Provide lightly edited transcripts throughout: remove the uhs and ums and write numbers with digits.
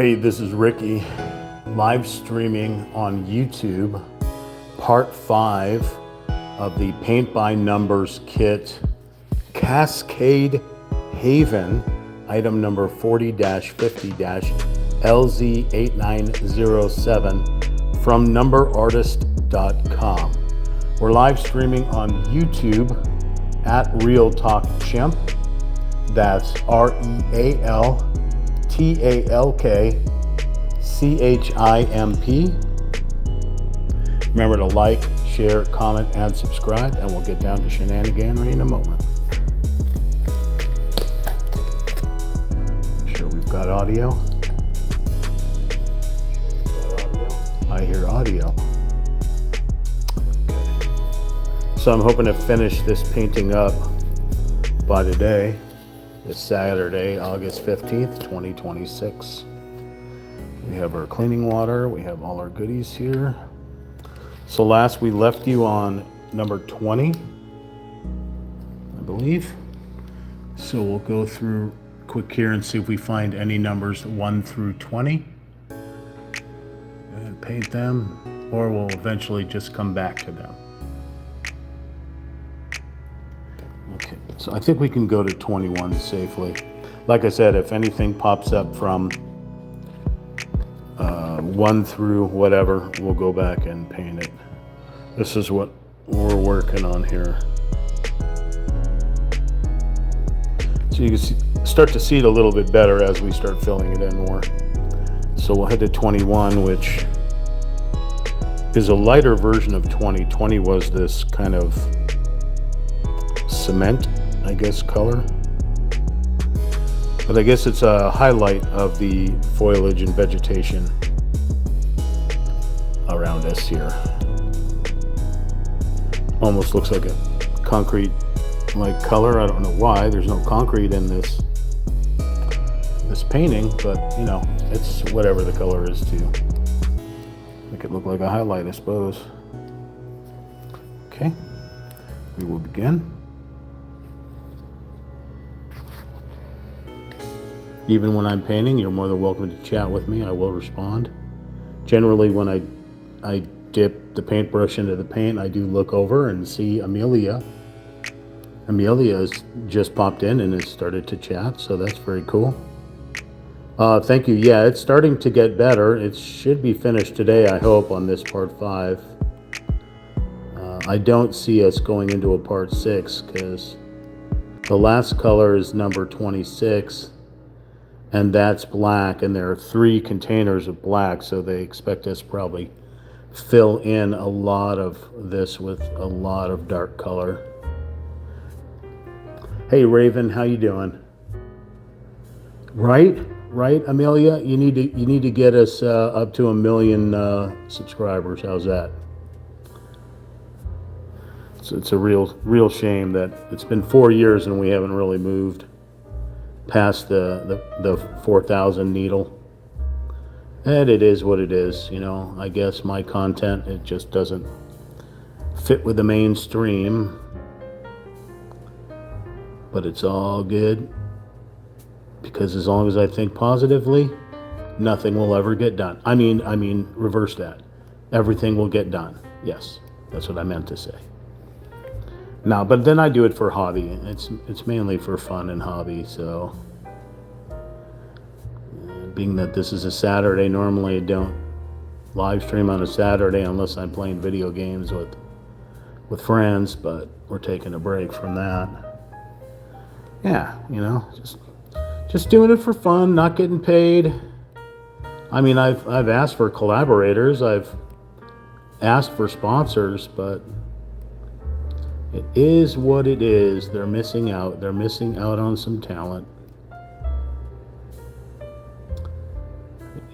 Hey, this is Ricky, live streaming on YouTube, part 5 of the Paint by Numbers kit, Cascade Haven, item number 40-50-LZ8907 from numberartist.com. We're live streaming on YouTube at Real Talk Chimp. That's RealTalkChimp. Remember to like, share, comment, and subscribe, and we'll get down to shenaniganery in a moment. Make sure we've got audio. I hear audio. Okay. So I'm hoping to finish this painting up by today. It's Saturday, August 15th, 2026. We have our cleaning water. We have all our goodies here. So last we left you on number 20, I believe. So we'll go through quick here and see if we find any numbers 1 through 20 and paint them, or we'll eventually just come back to them. Okay, so I think we can go to 21 safely. Like I said, if anything pops up from 1 through whatever, we'll go back and paint it. This is what we're working on here. So you can start to see it a little bit better as we start filling it in more. So we'll head to 21, which is a lighter version of 20. 20 was this kind of cement, I guess, color. But I guess it's a highlight of the foliage and vegetation around us here. Almost looks like a concrete like color. I don't know why. There's no concrete in this painting, but you know, it's whatever the color is to make it look like a highlight, I suppose. Okay, we will begin. Even when I'm painting, you're more than welcome to chat with me. I will respond. Generally, when I dip the paintbrush into the paint, I do look over and see Amelia. Amelia has just popped in and has started to chat, so that's very cool. Thank you. Yeah, it's starting to get better. It should be finished today, I hope, on this part 5. I don't see us going into a part 6 because the last color is number 26. And that's black, and there are 3 containers of black, so they expect us probably fill in a lot of this with a lot of dark color. Hey Raven, how you doing? Right, Amelia, you need to get us up to 1 million subscribers. How's that? So it's a real shame that it's been 4 years and we haven't really moved past the 4,000 needle. And it is what it is, you know. I guess my content, it just doesn't fit with the mainstream, but it's all good, because as long as I think positively, nothing will ever get done. I mean reverse that, everything will get done. Yes, that's what I meant to say. No, but then I do it for hobby. It's mainly for fun and hobby. So, being that this is a Saturday, normally I don't live stream on a Saturday unless I'm playing video games with friends. But we're taking a break from that. Yeah, you know, just doing it for fun, not getting paid. I mean, I've asked for collaborators. I've asked for sponsors, but it is what it is. They're missing out. They're missing out on some talent.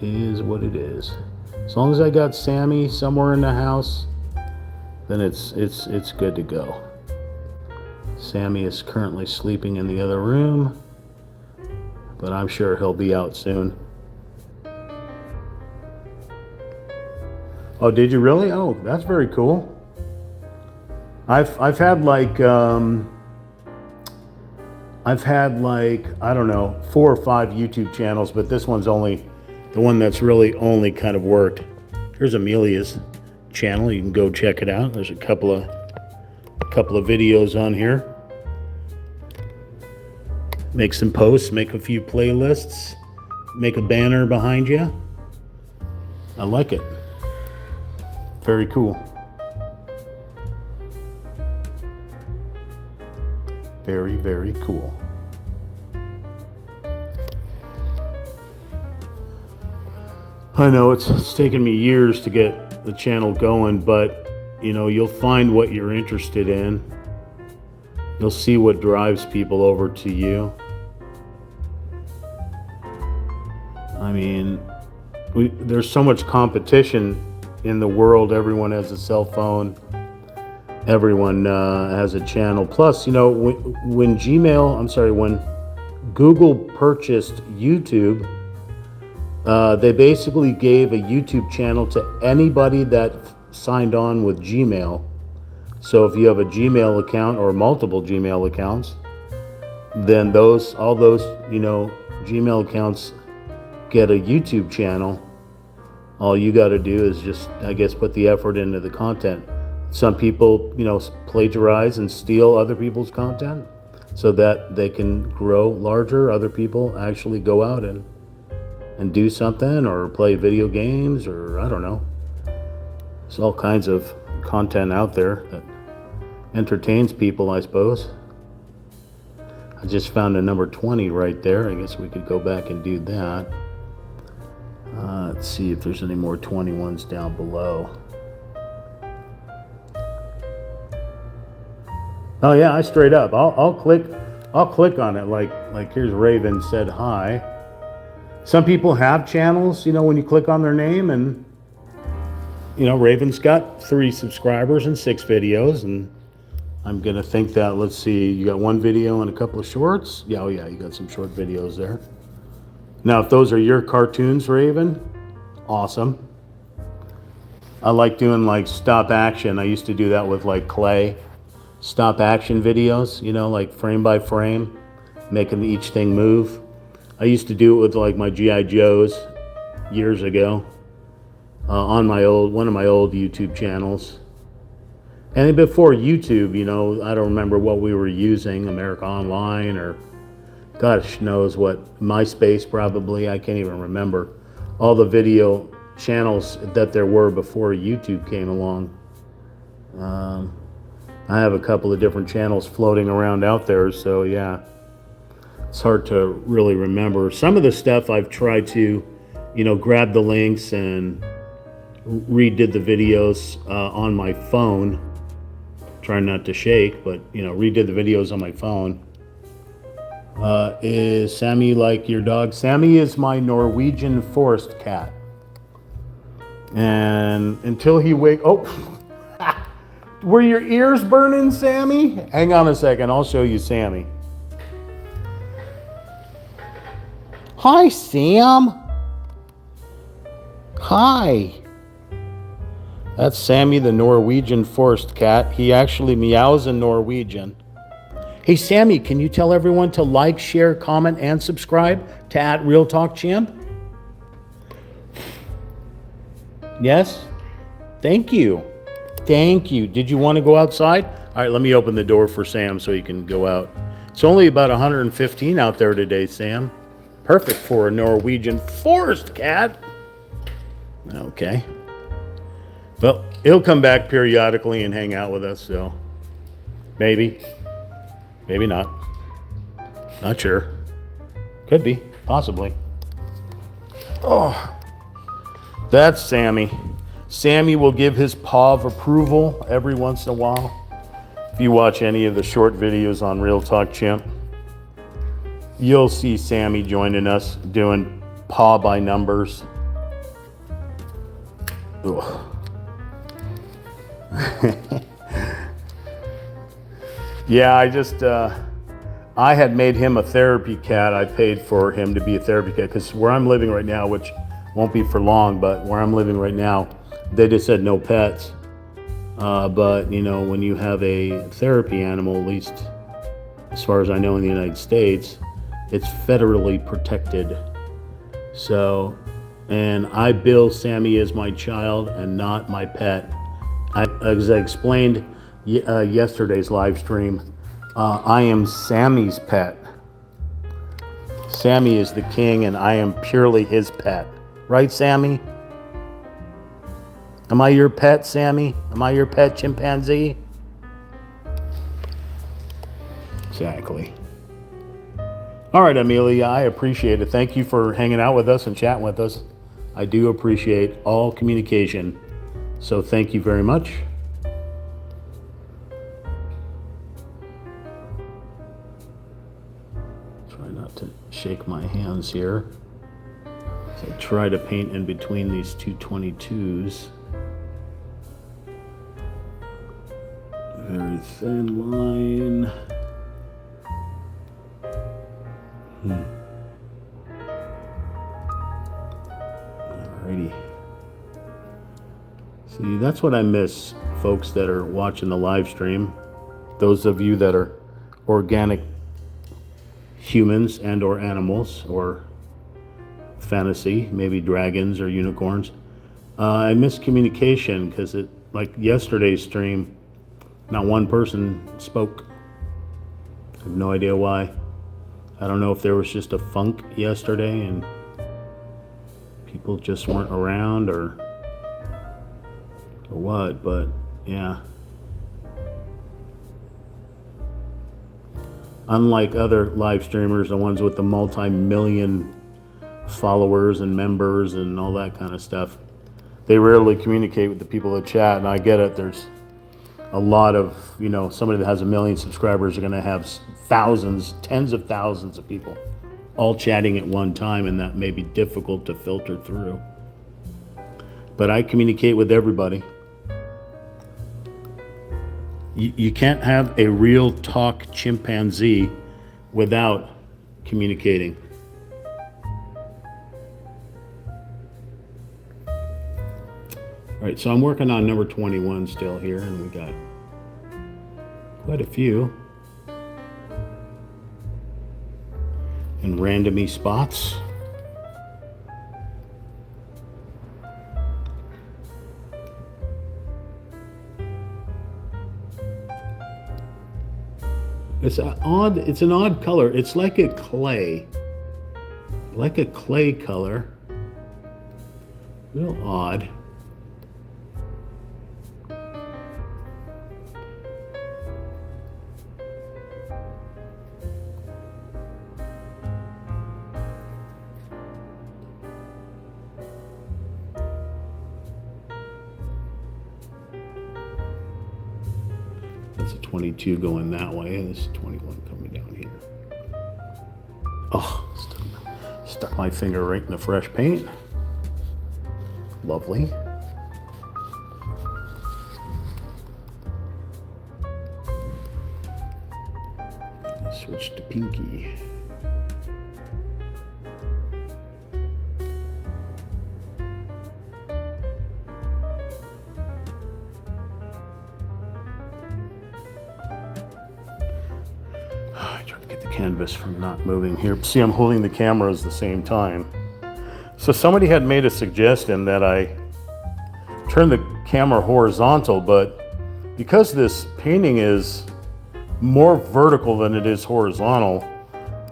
It is what it is. As long as I got Sammy somewhere in the house, then it's good to go. Sammy is currently sleeping in the other room, but I'm sure he'll be out soon. Oh, did you really? Oh, that's very cool. I've had like I don't know, 4 or 5 YouTube channels, but this one's only the one that's really only kind of worked. Here's Amelia's channel. You can go check it out. There's a couple of videos on here. Make some posts, make a few playlists, make a banner behind you. I like it. Very cool. Very, very cool. I know it's taken me years to get the channel going, but you know, you'll find what you're interested in. You'll see what drives people over to you. I mean, there's so much competition in the world. Everyone has a cell phone. Everyone has a channel. Plus, you know, when Google purchased YouTube, they basically gave a YouTube channel to anybody that signed on with Gmail. So if you have a Gmail account or multiple Gmail accounts, then all those, you know, Gmail accounts get a YouTube channel. All you got to do is just, I guess, put the effort into the content. Some people, you know, plagiarize and steal other people's content so that they can grow larger. Other people actually go out and do something or play video games, or I don't know. There's all kinds of content out there that entertains people, I suppose. I just found a number 20 right there. I guess we could go back and do that. Let's see if there's any more 21s down below. Oh yeah, I straight up. I'll click on it. Like here's Raven said hi. Some people have channels, you know, when you click on their name, and you know, Raven's got 3 subscribers and 6 videos, and I'm gonna think that, let's see, you got 1 video and a couple of shorts. Yeah, oh yeah, you got some short videos there. Now, if those are your cartoons, Raven, awesome. I like doing like stop action. I used to do that with like clay. Stop action videos, you know, like frame by frame, making each thing move. I used to do it with like my G.I. Joes years ago on one of my old YouTube channels. And before YouTube, you know, I don't remember what we were using, America Online or gosh knows what, MySpace probably, I can't even remember. All the video channels that there were before YouTube came along. I have a couple of different channels floating around out there, so yeah, it's hard to really remember. Some of the stuff I've tried to, you know, grab the links and redid the videos on my phone. Trying not to shake, but you know, redid the videos on my phone. Is Sammy like your dog? Sammy is my Norwegian forest cat. And until he were your ears burning, Sammy? Hang on a second, I'll show you Sammy. Hi, Sam. Hi. That's Sammy the Norwegian forest cat. He actually meows in Norwegian. Hey, Sammy, can you tell everyone to like, share, comment, and subscribe to @RealTalkChamp? Yes? Thank you. Thank you. Did you want to go outside? All right, let me open the door for Sam so he can go out. It's only about 115 out there today, Sam. Perfect for a Norwegian forest cat. Okay. Well, he'll come back periodically and hang out with us, so maybe. Maybe not. Not sure. Could be. Possibly. Oh, that's Sammy. Sammy will give his paw of approval every once in a while. If you watch any of the short videos on Real Talk Chimp, you'll see Sammy joining us doing paw by numbers. Ugh. Yeah, I had made him a therapy cat. I paid for him to be a therapy cat because where I'm living right now, which won't be for long, but where I'm living right now, they just said no pets. But, you know, when you have a therapy animal, at least as far as I know in the United States, it's federally protected. So And I bill Sammy as my child and not my pet. As I explained yesterday's live stream, I am Sammy's pet. Sammy is the king and I am purely his pet. Right, Sammy? Am I your pet, Sammy? Am I your pet chimpanzee? Exactly. All right, Amelia, I appreciate it. Thank you for hanging out with us and chatting with us. I do appreciate all communication. So thank you very much. Try not to shake my hands here. So I try to paint in between these two 22s. Very thin line. Alrighty. See, that's what I miss, folks that are watching the live stream. Those of you that are organic humans and or animals or fantasy, maybe dragons or unicorns. I miss communication because like yesterday's stream, not one person spoke. I have no idea why. I don't know if there was just a funk yesterday and people just weren't around or what, but yeah. Unlike other live streamers, the ones with the multi-million followers and members and all that kind of stuff, they rarely communicate with the people that chat, and I get it. There's a lot of, somebody that has 1 million subscribers are going to have thousands, tens of thousands of people all chatting at one time, and that may be difficult to filter through. But I communicate with everybody. You can't have a real talk chimpanzee without communicating. All right, so I'm working on number 21 still here, and we got quite a few in randomy spots. It's an odd color. It's like a clay color. Real odd. That's a 22 going that way, and this is 21 coming down here. Oh, stuck my finger right in the fresh paint. Lovely. Switch to pinky. Canvas from not moving here. See, I'm holding the cameras at the same time. So somebody had made a suggestion that I turn the camera horizontal, but because this painting is more vertical than it is horizontal,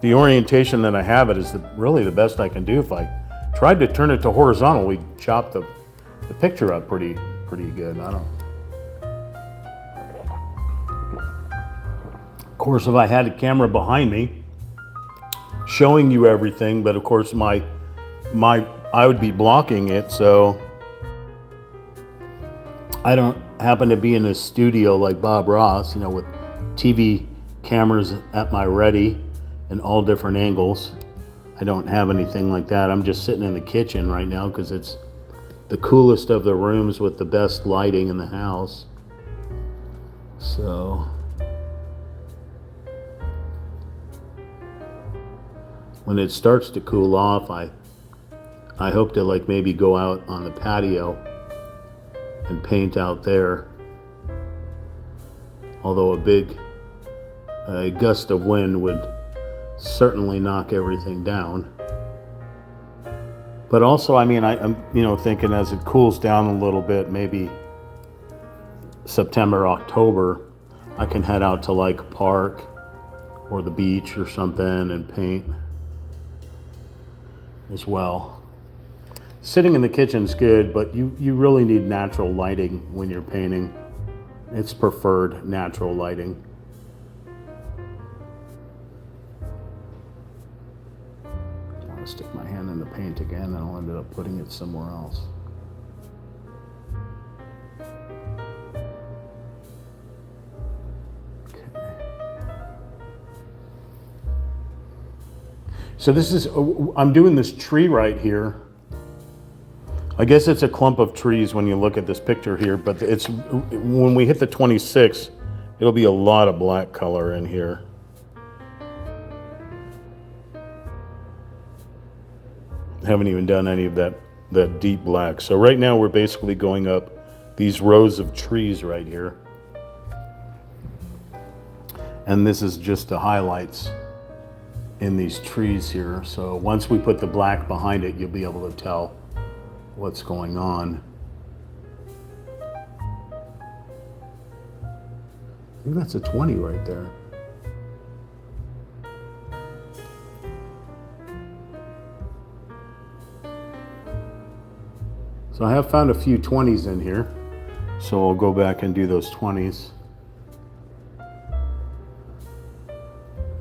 the orientation that I have it is really the best I can do. If I tried to turn it to horizontal, we'd chop the picture up pretty good. I don't. Of course, if I had a camera behind me showing you everything, but of course I would be blocking it, so I don't happen to be in a studio like Bob Ross, with TV cameras at my ready in all different angles. I don't have anything like that. I'm just sitting in the kitchen right now because it's the coolest of the rooms with the best lighting in the house. So when it starts to cool off, I hope to maybe go out on the patio and paint out there. Although a gust of wind would certainly knock everything down. But also, I mean, I'm thinking as it cools down a little bit, maybe September, October, I can head out to like a park or the beach or something and paint as well. Sitting in the kitchen's good, but you really need natural lighting when you're painting. It's preferred natural lighting. I want to stick my hand in the paint again and I'll end up putting it somewhere else. So this is, I'm doing this tree right here. I guess it's a clump of trees when you look at this picture here, but it's, when we hit the 26, it'll be a lot of black color in here. Haven't even done any of that deep black. So right now we're basically going up these rows of trees right here. And this is just the highlights in these trees here. So once we put the black behind it, you'll be able to tell what's going on. I think that's a 20 right there. So I have found a few 20s in here. So I'll go back and do those 20s.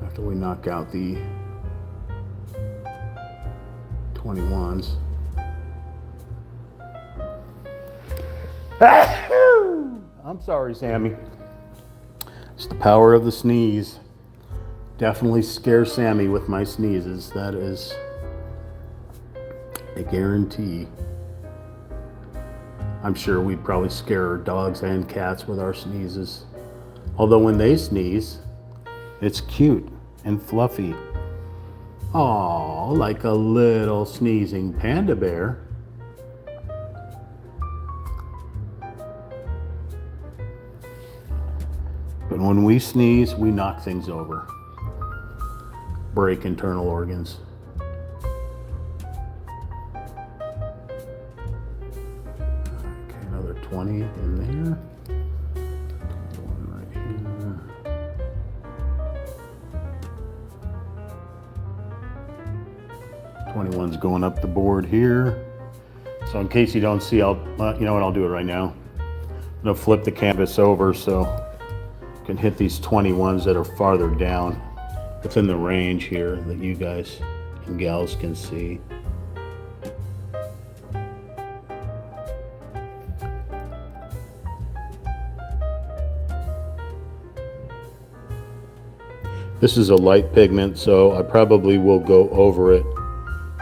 After we knock out the 21s. I'm sorry, Sammy. It's the power of the sneeze. Definitely scare Sammy with my sneezes. That is a guarantee. I'm sure we'd probably scare our dogs and cats with our sneezes. Although when they sneeze, it's cute and fluffy. Aw, like a little sneezing panda bear. But when we sneeze, we knock things over. Break internal organs. Okay, another 20 in there. One right here. 21's going up the board here. So in case you don't see, you know what, I'll do it right now. I'm gonna flip the canvas over so can hit these 21s that are farther down within the range here that you guys and gals can see. This is a light pigment, so I probably will go over it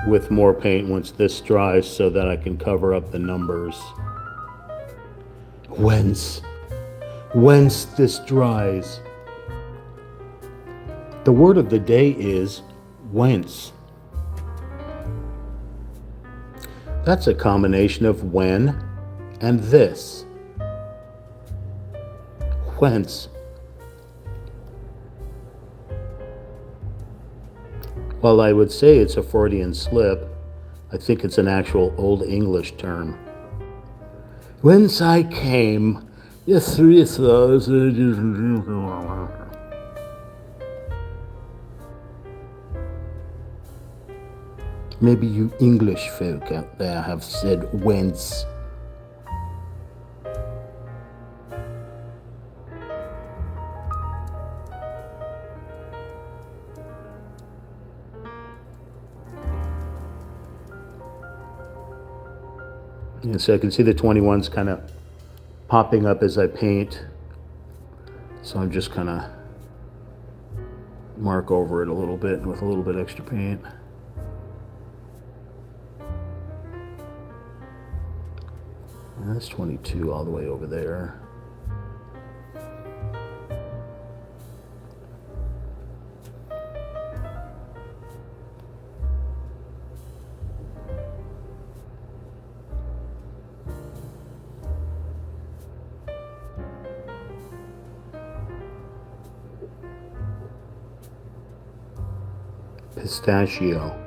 with more paint once this dries so that I can cover up the numbers. Whence this dries. The word of the day is whence. That's a combination of when and this. Whence. While I would say it's a Freudian slip, I think it's an actual Old English term. Whence I came, yes, 3,000. Maybe you English folk out there have said whence. Yeah, so I can see the 21s kind of popping up as I paint. So I'm just kind of mark over it a little bit with a little bit extra paint. And that's 22 all the way over there. Pistachio.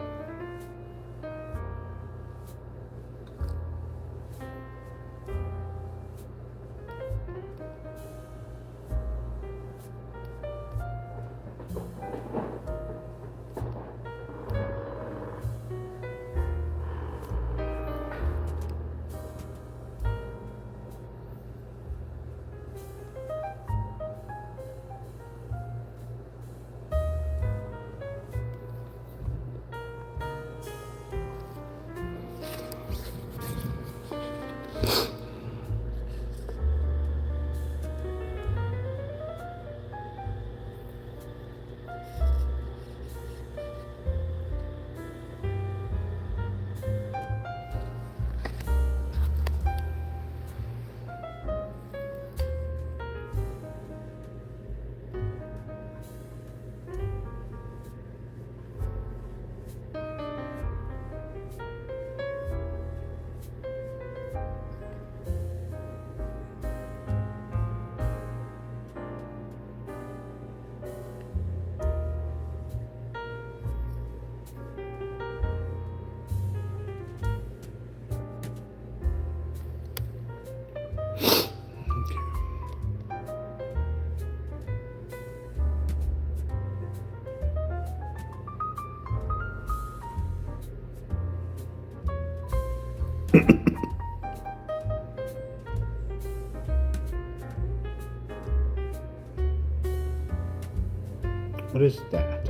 What is that?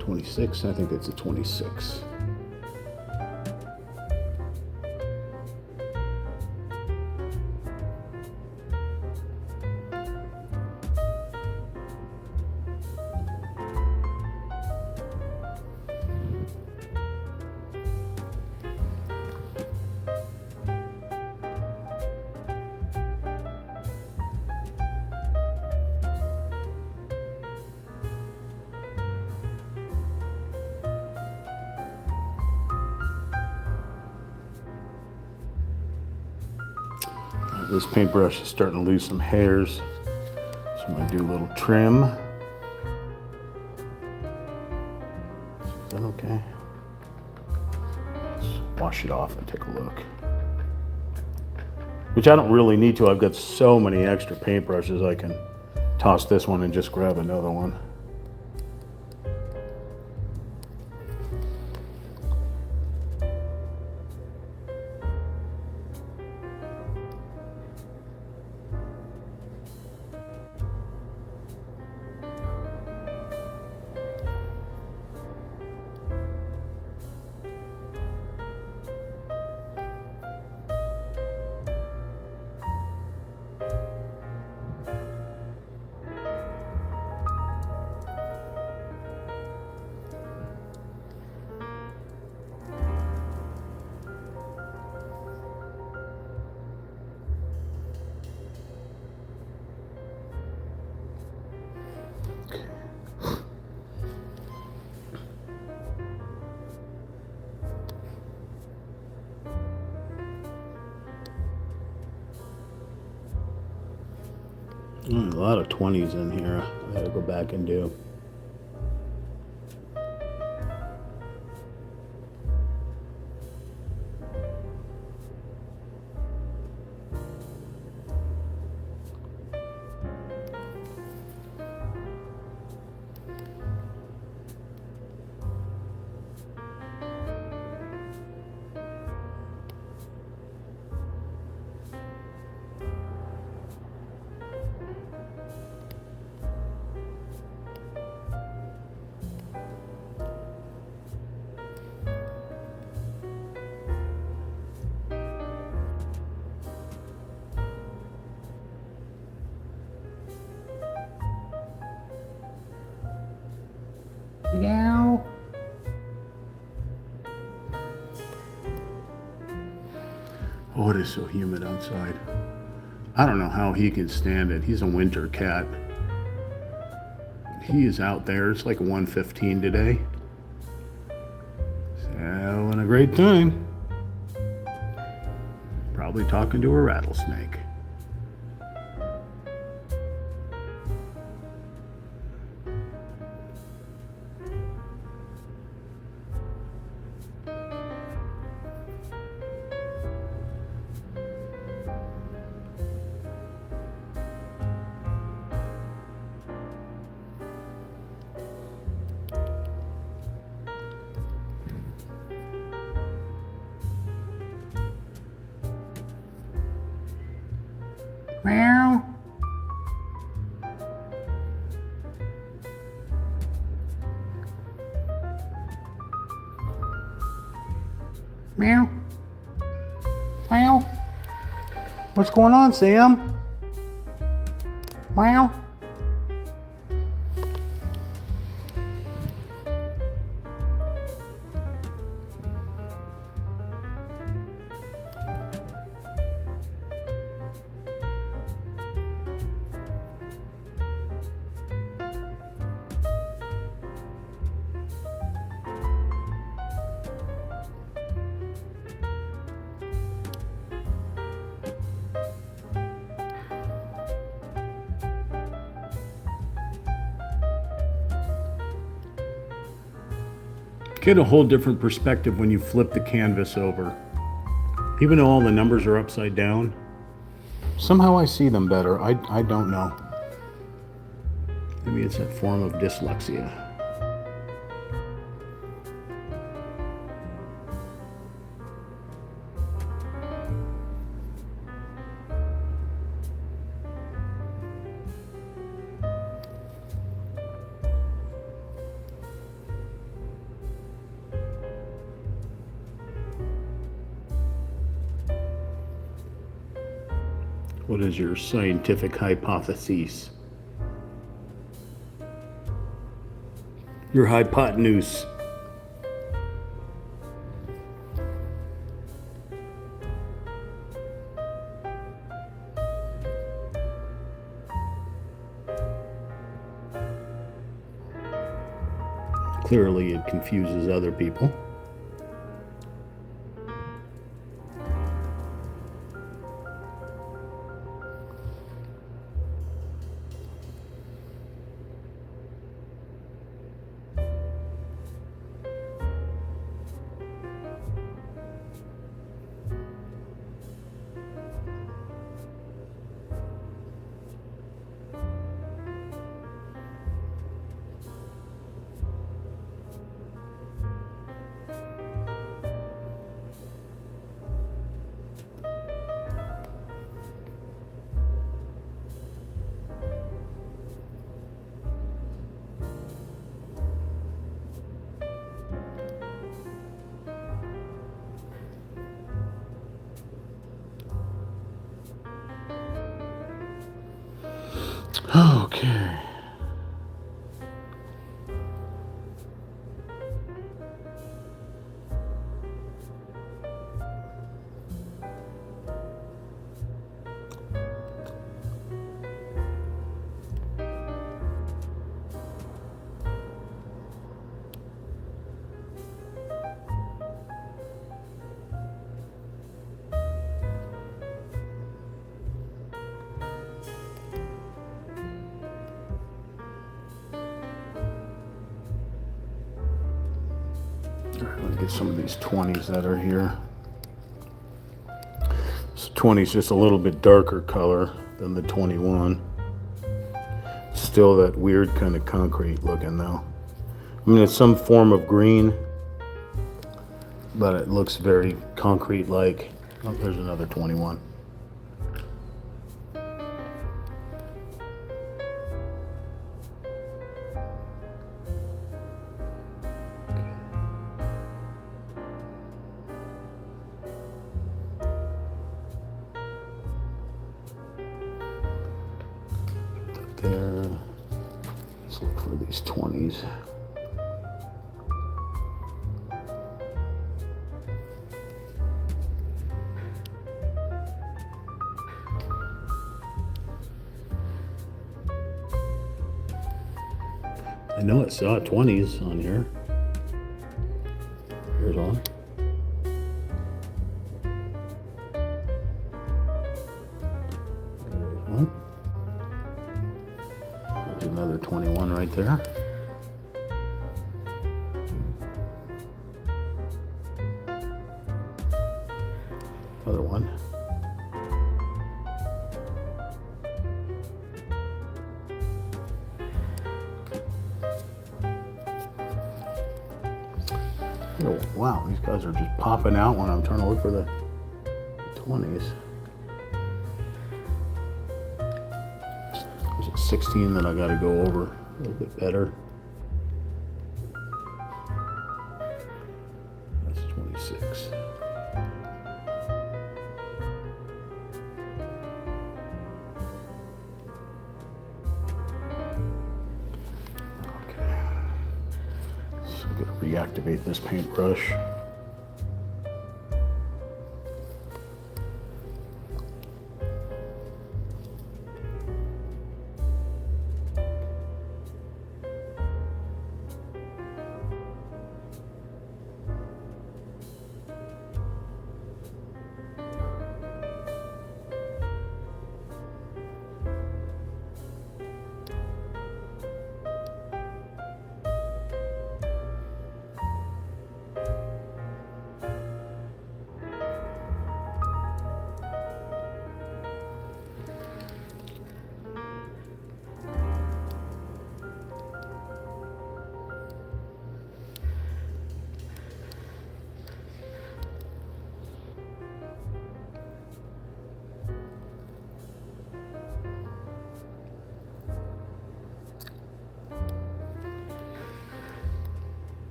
26? I think that's a 26. This paintbrush is starting to lose some hairs, so I'm going to do a little trim. Is that okay? Let's wash it off and take a look. Which I don't really need to. I've got so many extra paintbrushes, I can toss this one and just grab another one. A lot of 20s in here. I gotta go back and do. Meow. Oh, it is so humid outside. I don't know how he can stand it. He's a winter cat. He is out there. It's like 1:15 today. He's having a great time. Probably talking to a rattlesnake. Meow. Meow. Meow. What's going on, Sam? Meow. Get a whole different perspective when you flip the canvas over. Even though all the numbers are upside down, somehow I see them better. I don't know. Maybe it's a form of dyslexia. What is your scientific hypothesis? Your hypotenuse. Clearly, it confuses other people. Okay. Let me get some of these 20s that are here. This 20 is just a little bit darker color than the 21. Still that weird kind of concrete looking though. I mean, it's some form of green, but it looks very concrete-like. Oh, there's another 21. There. Let's look for these 20s. I know it saw 20s on here. Here's one. There's one. There's another 21 right there. Another one. Oh, wow, these guys are just popping out when I'm trying to look for the 20s. There's a 16 that I got to go over a little bit better. That's 26. Okay. So I'm going to reactivate this paintbrush.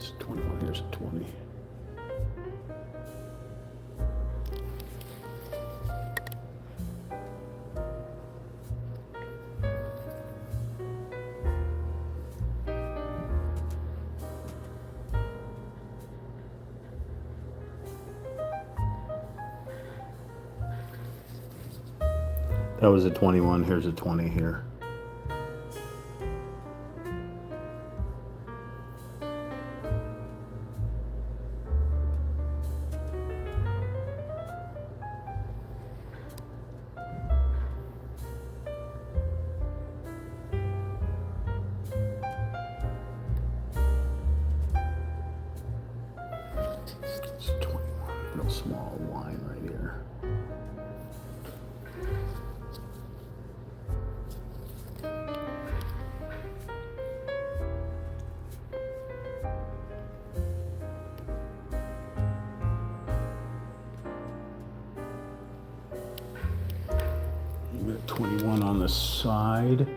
It's 21, here's a 20. That was a 21, here's a 20 here. It's 21, real small line right here. We got 21 on the side.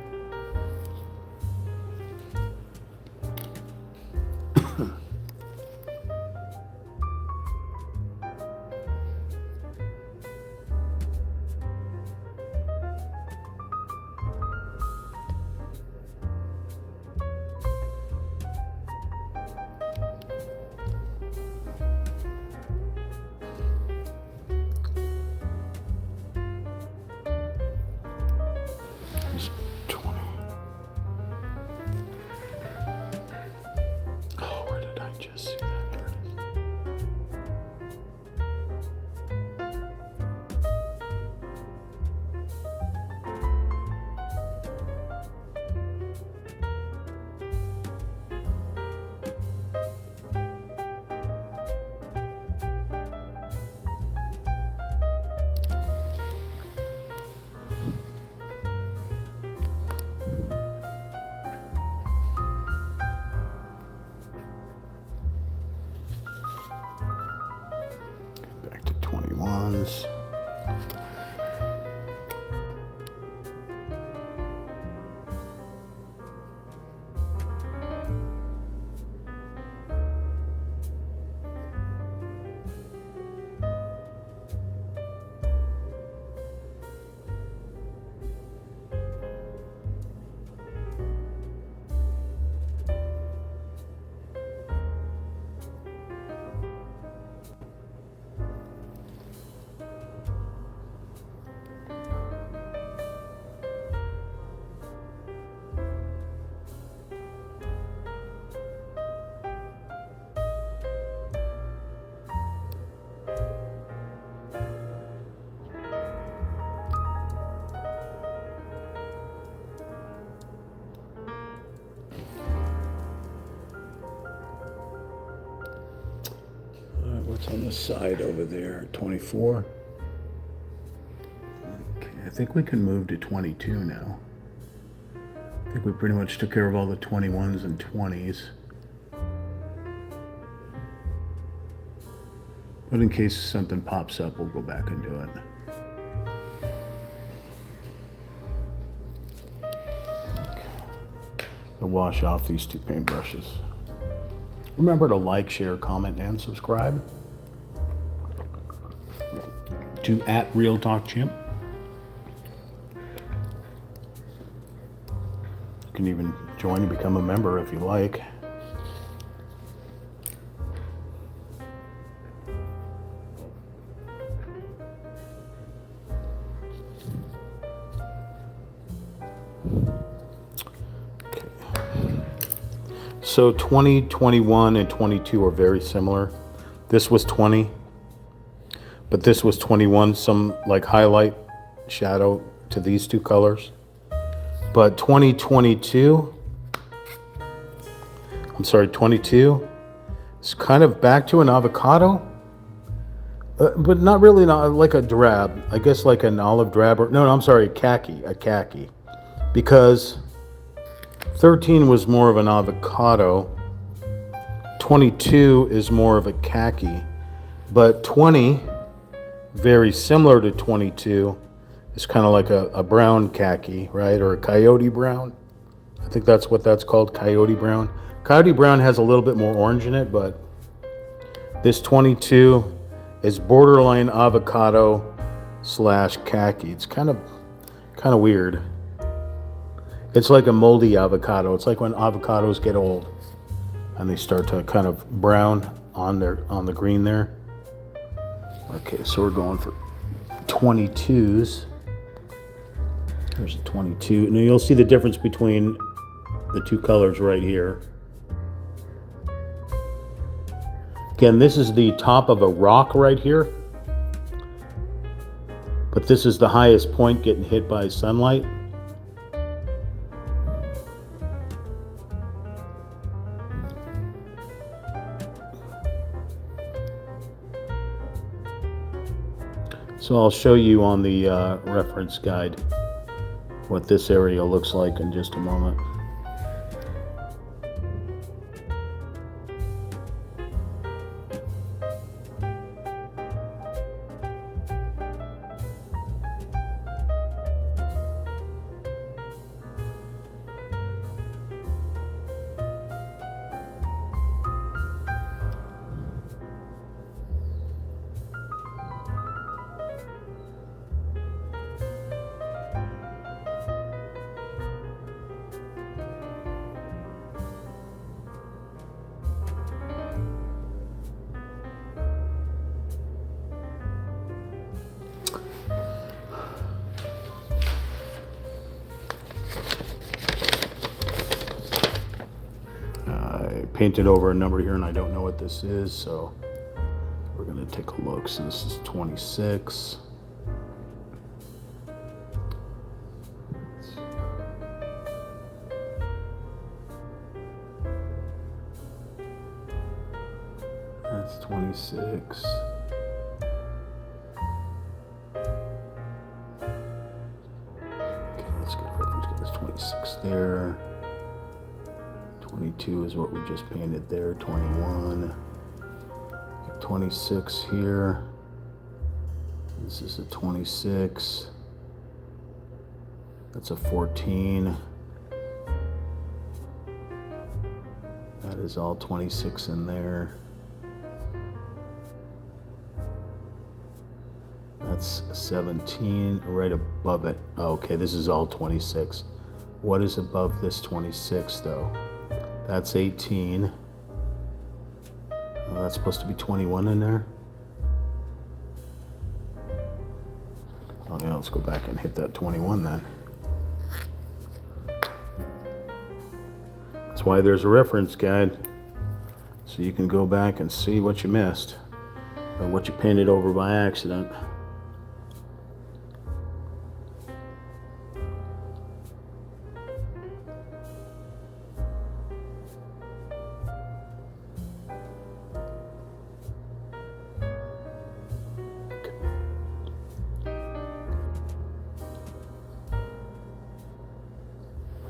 There's 20. Oh, where did I just see that? There it is. Back to 21s. What's on the side over there? 24. Okay, I think we can move to 22 now. I think we pretty much took care of all the 21s and 20s. But in case something pops up, we'll go back and do it. I'll wash off these two paintbrushes. Remember to like, share, comment, and subscribe to @RealTalkChimp. You can even join and become a member if you like. So 20, 21, and 22 are very similar. This was 20, but this was 21. Some like highlight shadow to these two colors. But 2022, I'm sorry, 22, it's kind of back to an avocado, but not really like a drab. I guess like an olive drab, or no, I'm sorry, a khaki. Because 13 was more of an avocado, 22 is more of a khaki, but 20, very similar to 22, is kind of like a brown khaki, right? Or a coyote brown. I think that's what that's called, coyote brown. Coyote Brown has a little bit more orange in it, but this 22 is borderline avocado slash khaki. It's kind of weird. It's like a moldy avocado. It's like when avocados get old and they start to kind of brown on the green there. Okay, so we're going for 22s. There's a 22. Now you'll see the difference between the two colors right here. Again, this is the top of a rock right here, but this is the highest point getting hit by sunlight. So I'll show you on the reference guide what this area looks like in just a moment. Painted over a number here and I don't know what this is, so we're going to take a look. So this is 26. That's 26. Okay, let's get this 26 there. 22 is what we just painted there. 21. 26 here. This is a 26. That's a 14. That is all 26 in there. That's 17 right above it. Okay, this is all 26. What is above this 26 though? That's 18. Well, that's supposed to be 21 in there. Okay, let's go back and hit that 21 then. That's why there's a reference guide, so you can go back and see what you missed or what you painted over by accident.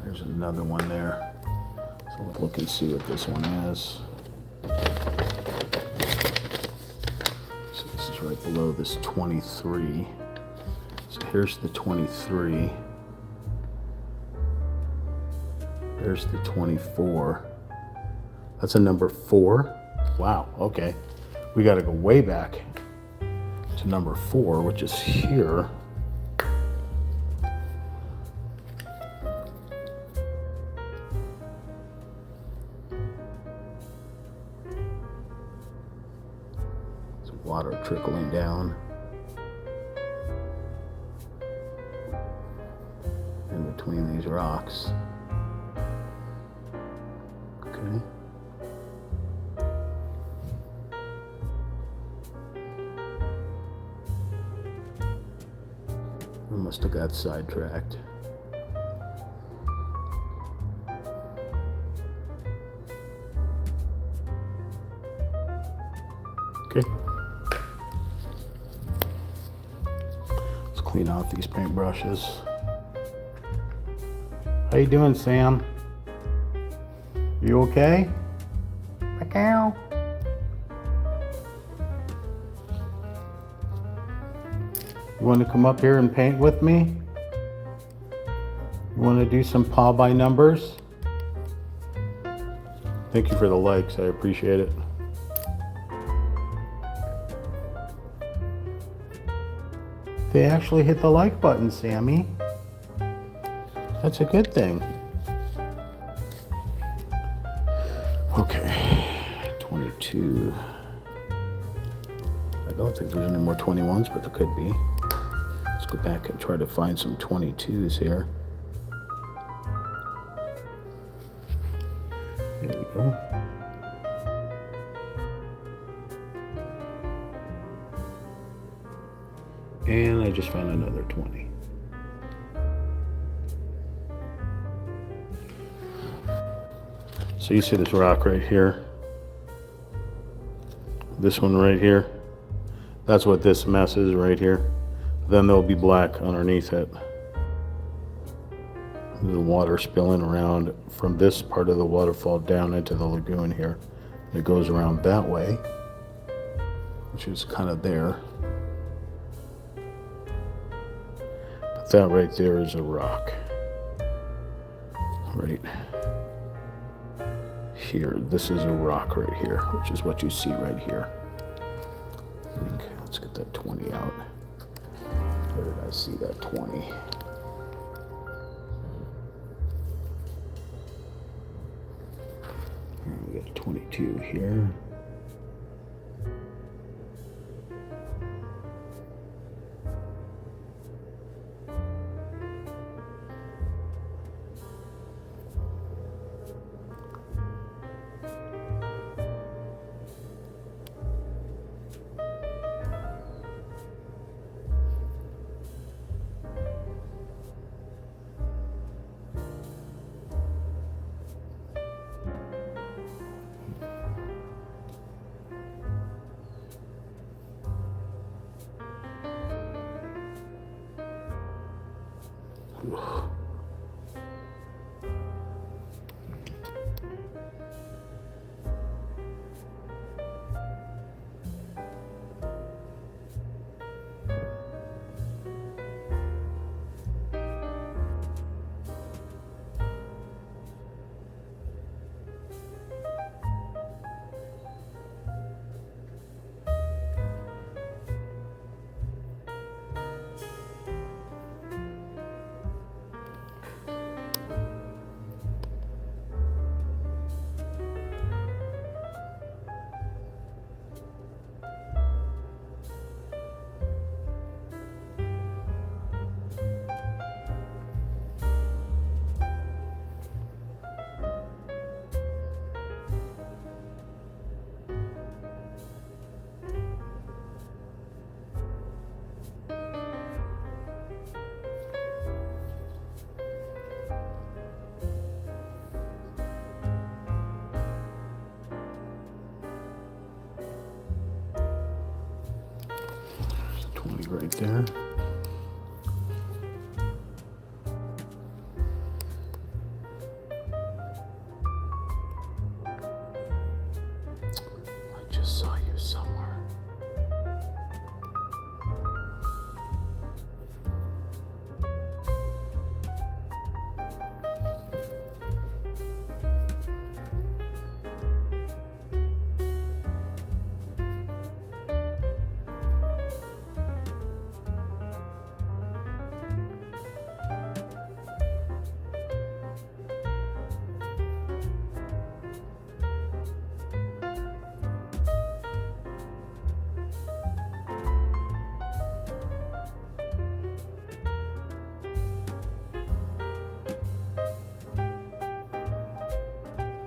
There's another one there. So let's look and see what this one is. So this is right below this 23. So here's the 23. There's the 24. That's a number 4. Wow, okay. We got to go way back to number 4, which is here. Water trickling down in between these rocks. Okay. I must have got sidetracked. Okay. Clean out these paintbrushes. How you doing, Sam? You okay? Meow. You want to come up here and paint with me? You want to do some paw by numbers? Thank you for the likes. I appreciate it. They actually hit the like button, Sammy. That's a good thing. Okay, 22. I don't think there's any more 21s, but there could be. Let's go back and try to find some 22s here. There we go. And I just found another 20. So you see this rock right here? This one right here? That's what this mess is right here. Then there'll be black underneath it. The water spilling around from this part of the waterfall down into the lagoon here. It goes around that way, which is kind of there. But that right there is a rock. Right here. This is a rock right here, which is what you see right here. Okay, let's get that 20 out. Where did I see that 20? We got 22 here. Right there. I just saw you somewhere.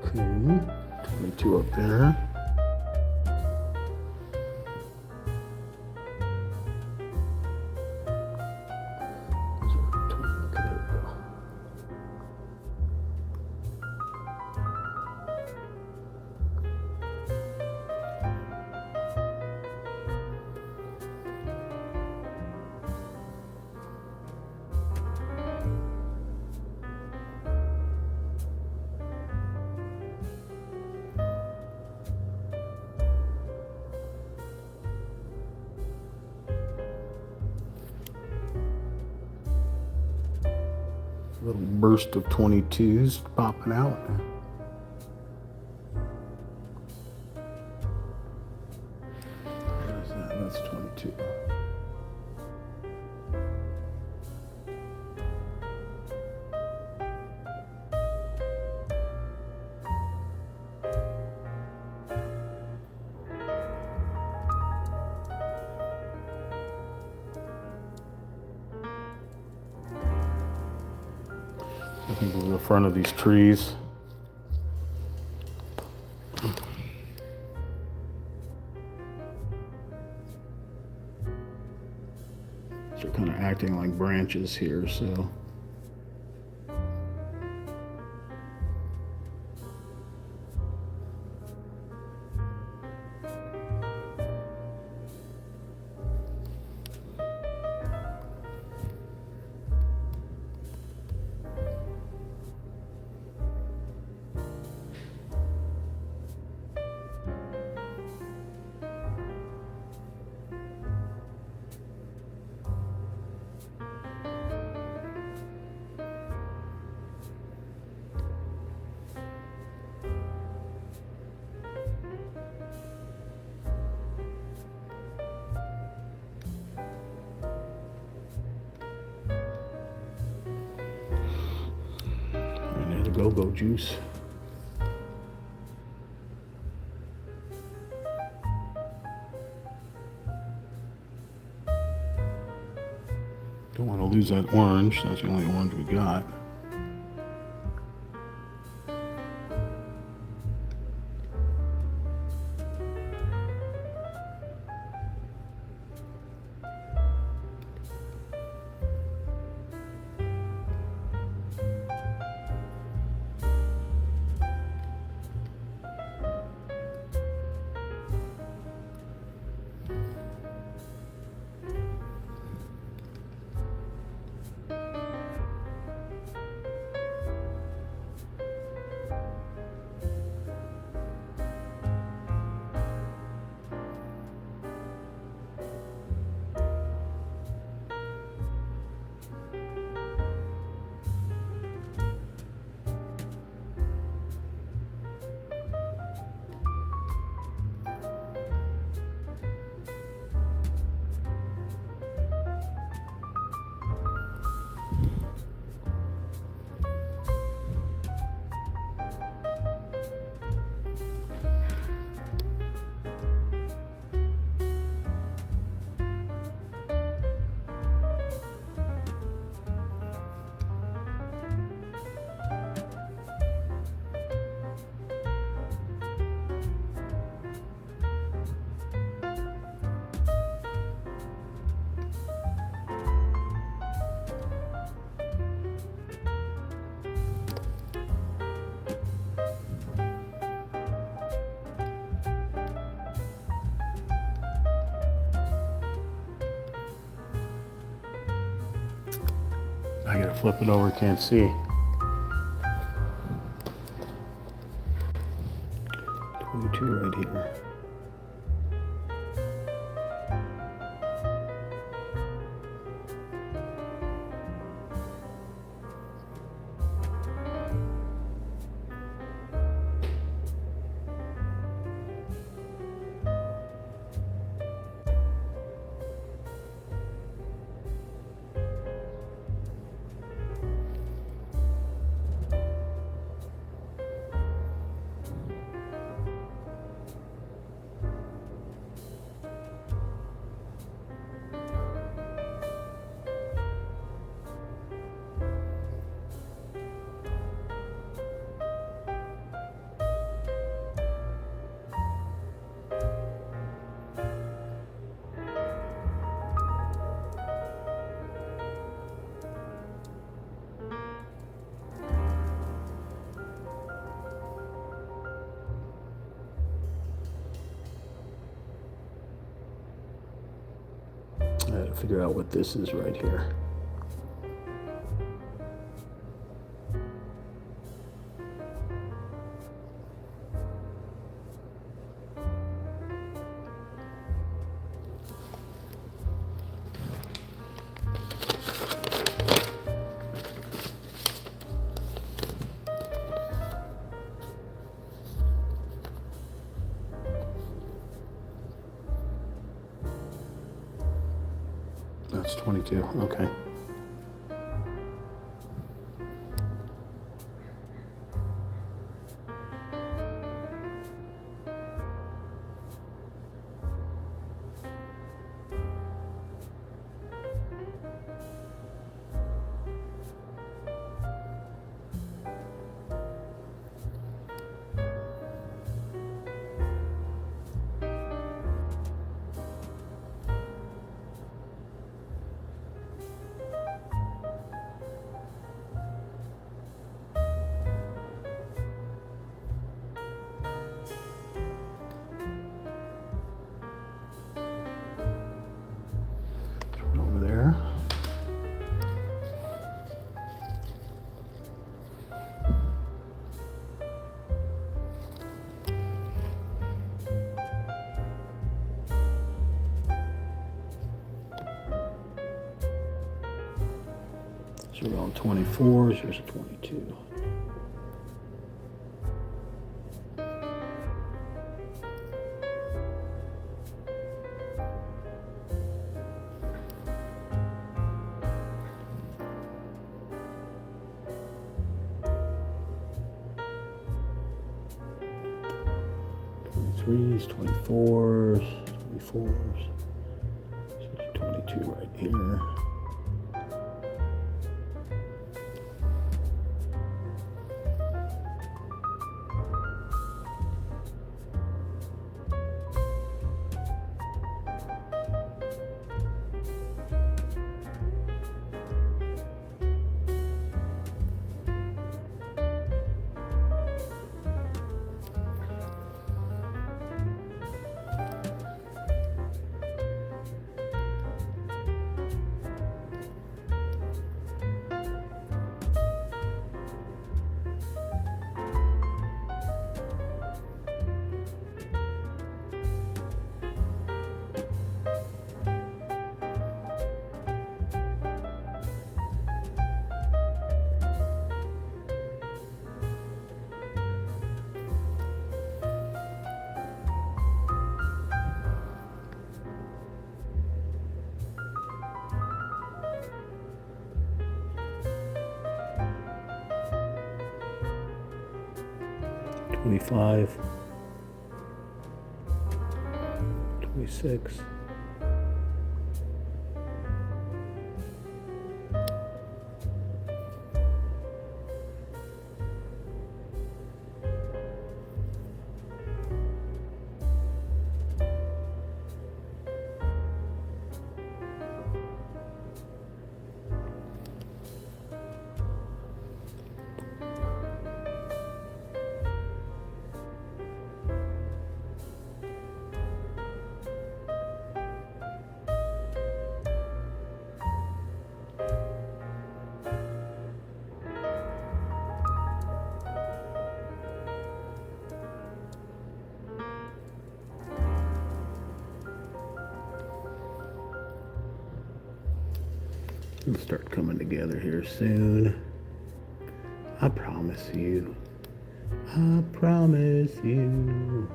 Okay, 22 up there. Little burst of 22s popping out. too. I think this is the front of these trees. They're kind of acting like branches here, so. And the go-go juice. Don't want to lose that orange. That's the only orange we got. I gotta flip it over, can't see. 22 right here. I gotta figure out what this is right here. It's 22. Okay. Over there. So we're on 24s, here's a 22. Threes, 24s, 24s. So 22 right here. $25, $26. It'll start coming together here soon. I promise you. I promise you.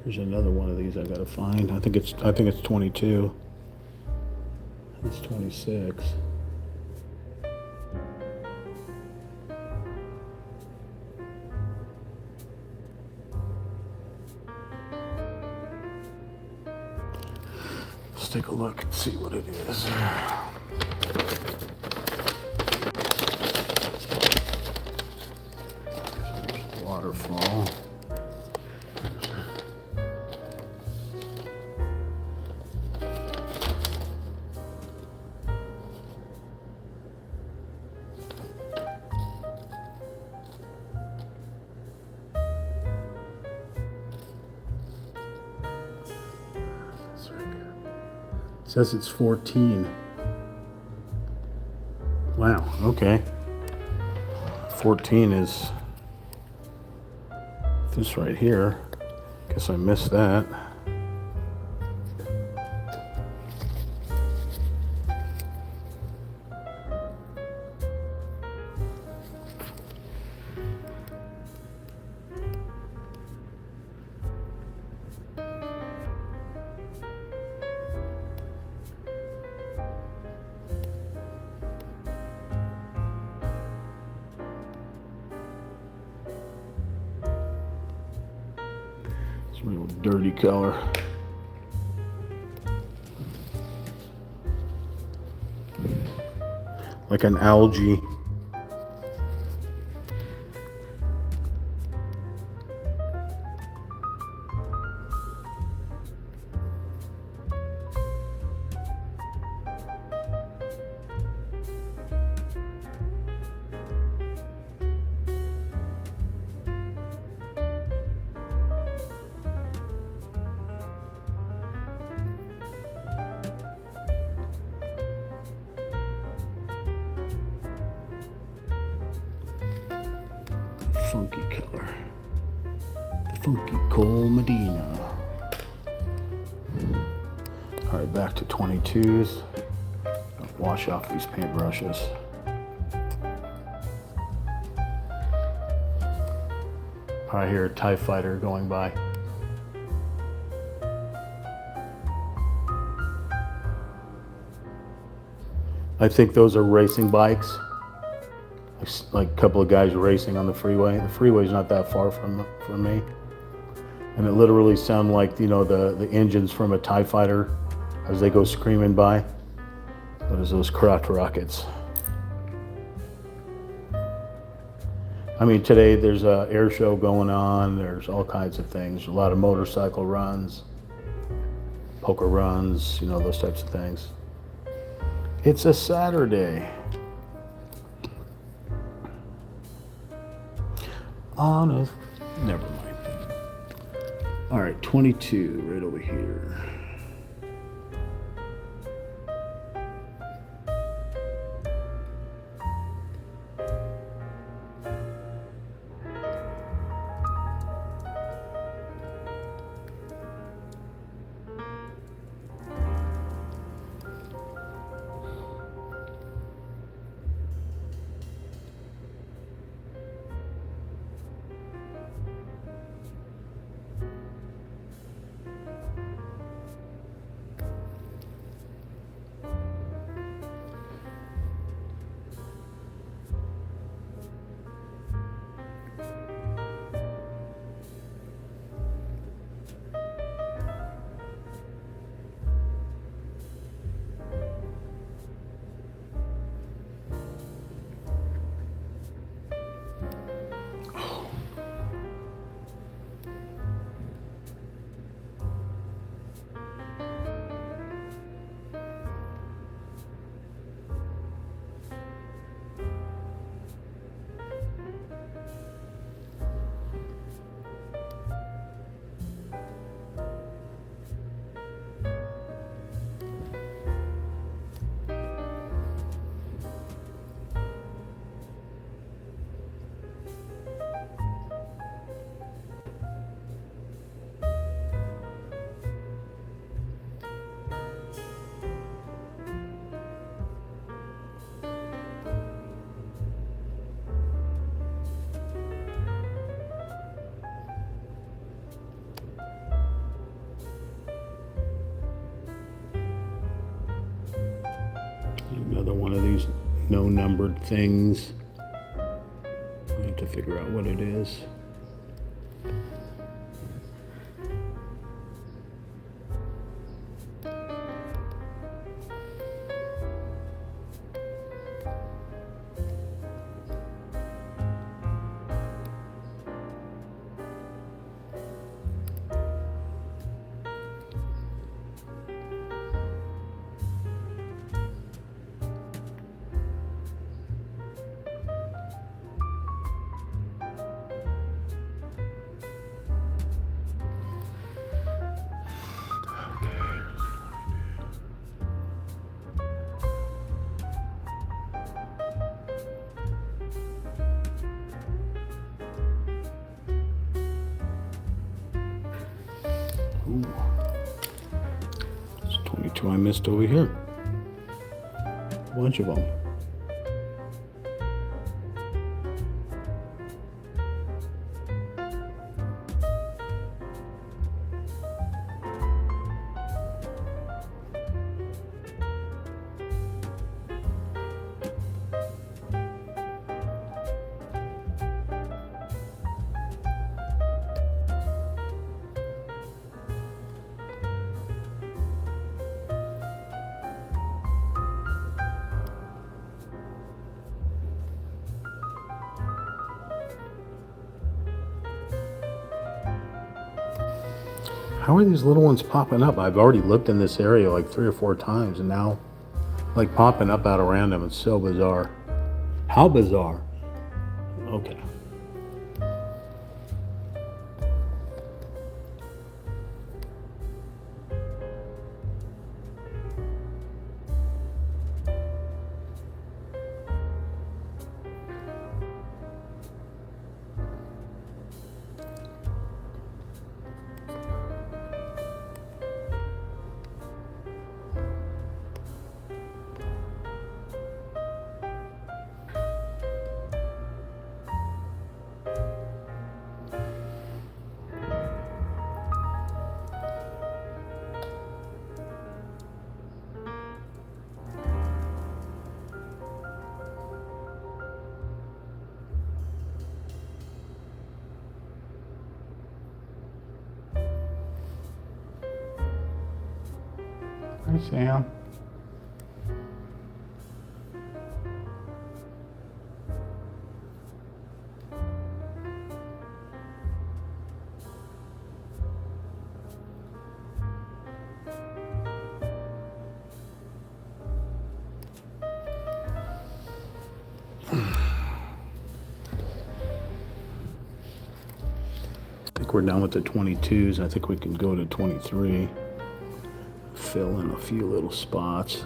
There's another one of these I gotta find. I think it's 22. It's 26. Let's take a look and see what it is. There's waterfall. It says it's 14. Wow, okay. 14 is this right here. Guess I missed that. It's a real dirty color. Like an algae. Funky color. The funky Cole Medina. All right, back to 22s. Wash off these paintbrushes. I hear a TIE fighter going by. I think those are racing bikes. Like a couple of guys racing on the freeway. The freeway's not that far from me. And it literally sounds like, you know, the engines from a TIE fighter as they go screaming by. What is those crotch rockets? I mean, today there's a air show going on. There's all kinds of things. A lot of motorcycle runs, poker runs, you know, those types of things. It's a Saturday. Honest. Never mind. All right, 22 right over here. Another one of these no numbered things. I have to figure out what it is. Ooh. There's 22 I missed over here. A bunch of them. How are these little ones popping up? I've already looked in this area like 3 or 4 times and now like popping up out of random. It's so bizarre. How bizarre. Okay. Hi, Sam. I think we're done with the 22s. I think we can go to 23. Fill in a few little spots.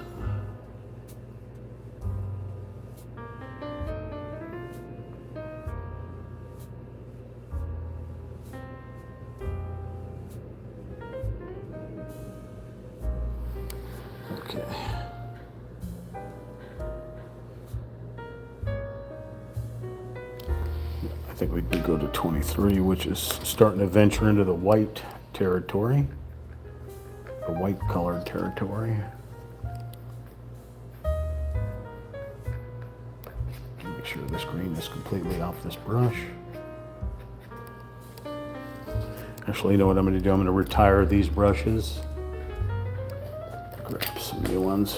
Okay. I think we could go to 23, which is starting to venture into the white territory. The white colored territory. Make sure this green is completely off this brush. Actually, you know what I'm going to do? I'm going to retire these brushes. Grab some new ones.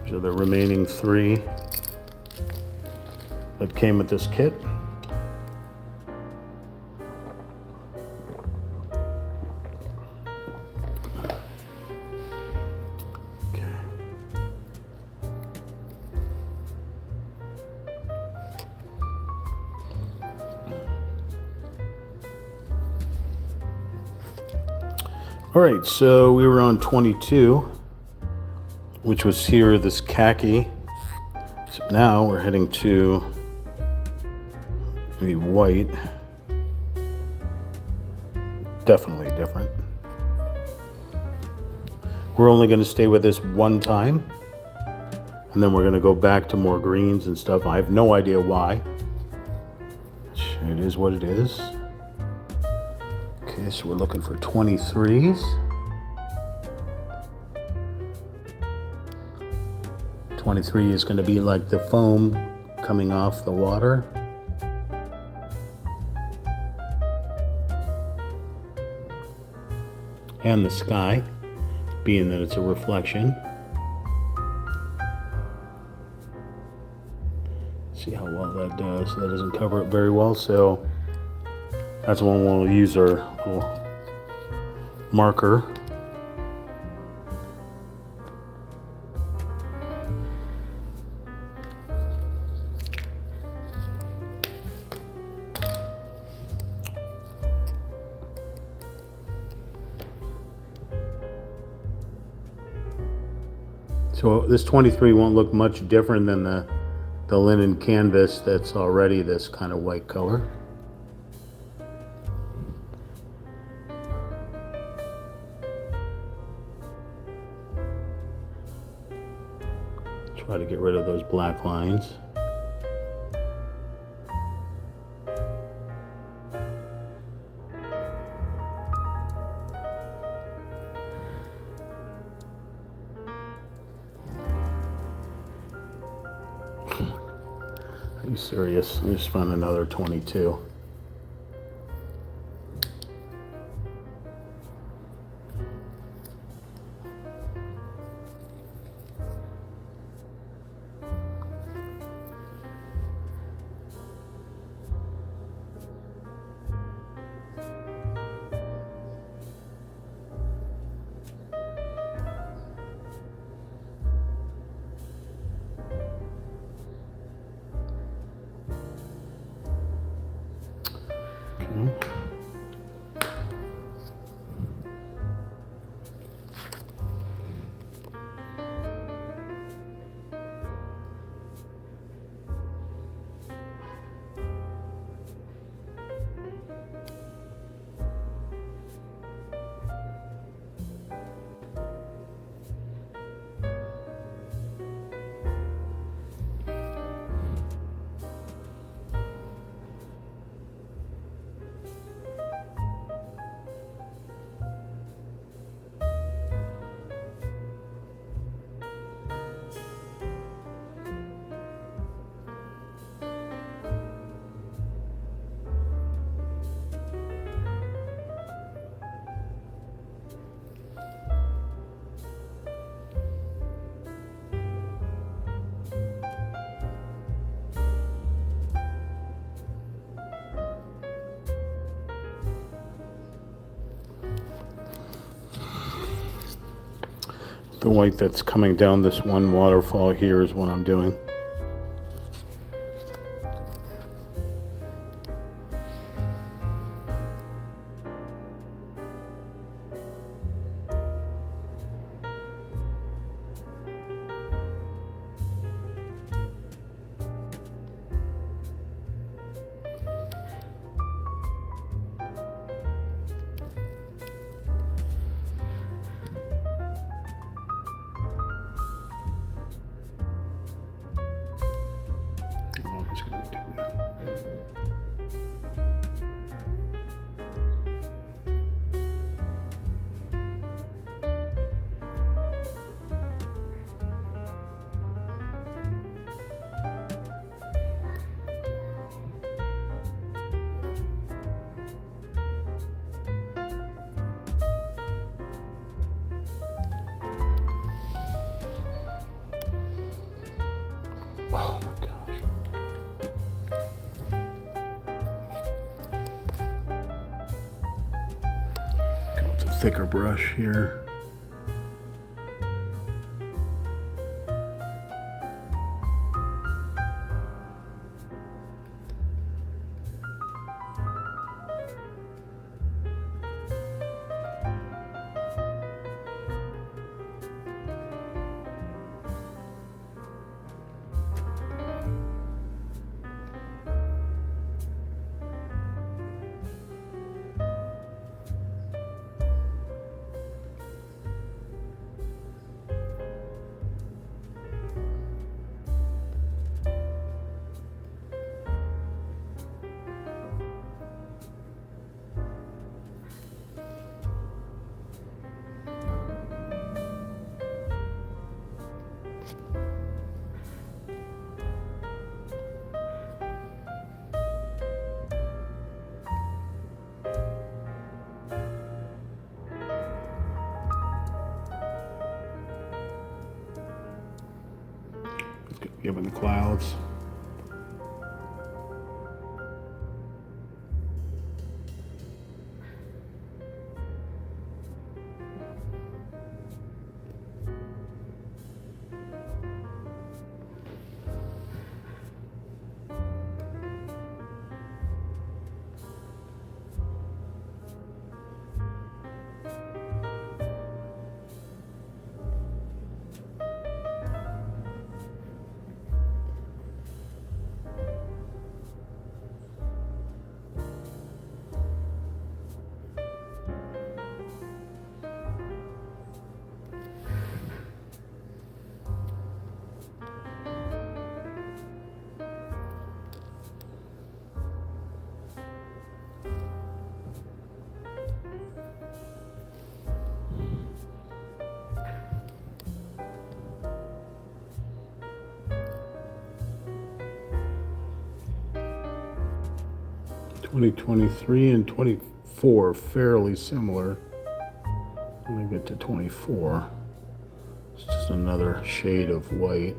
These are the remaining 3 that came with this kit. All right, so we were on 22, which was here, this khaki. So now we're heading to the white. Definitely different. We're only going to stay with this one time, and then we're going to go back to more greens and stuff. I have no idea why. It is what it is. Okay, so we're looking for 23s. 23 is going to be like the foam coming off the water. And the sky, being that it's a reflection. See how well that does. That doesn't cover it very well, so that's when we'll use our little marker. So this 23 won't look much different than the linen canvas that's already this kind of white color. Try to get rid of those black lines. Are you serious? I just found another 22. The white that's coming down this one waterfall here is what I'm doing. I'm just going to do that. Oh my gosh. Go with a thicker brush here. Given the clouds. 2023 and 24 fairly similar. Let me get to 24. It's just another shade of white.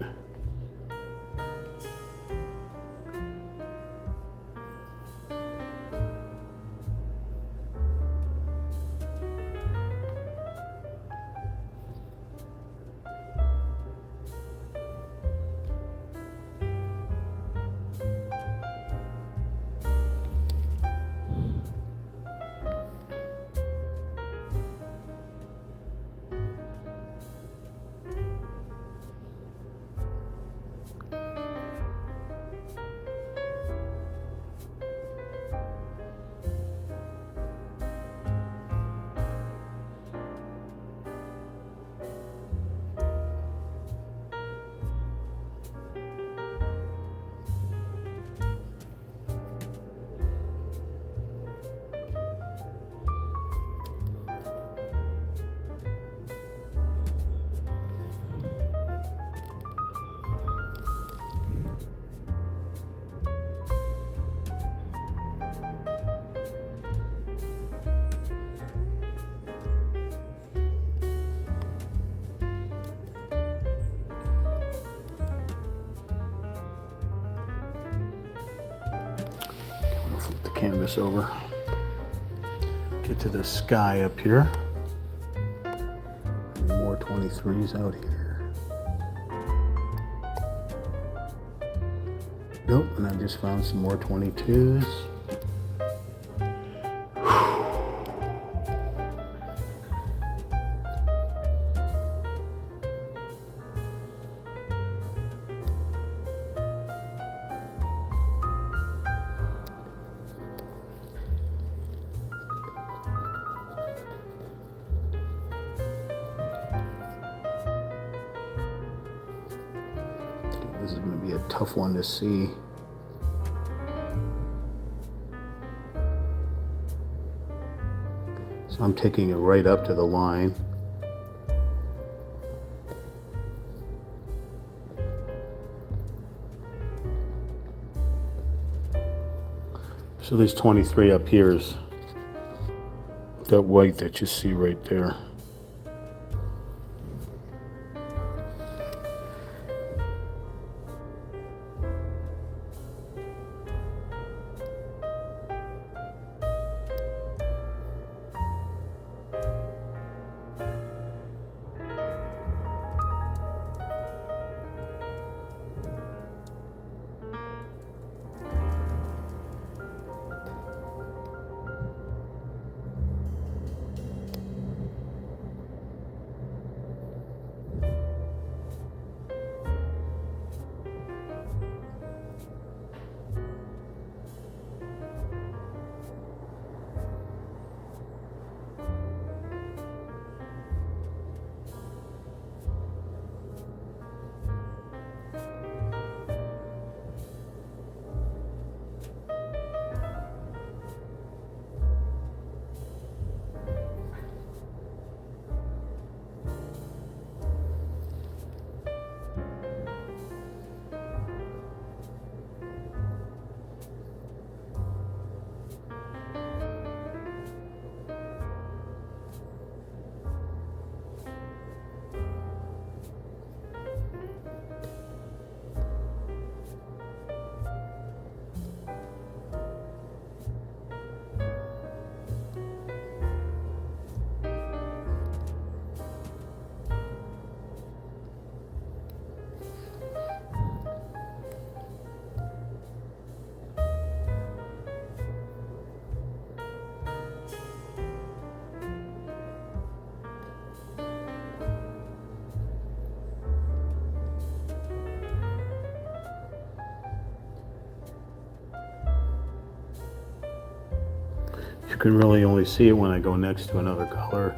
Flip the canvas over. Get to the sky up here. Any more 23s out here? Nope, and I just found some more 22s. This is going to be a tough one to see. So I'm taking it right up to the line. So this 23 up here is that white that you see right there. You can really only see it when I go next to another color.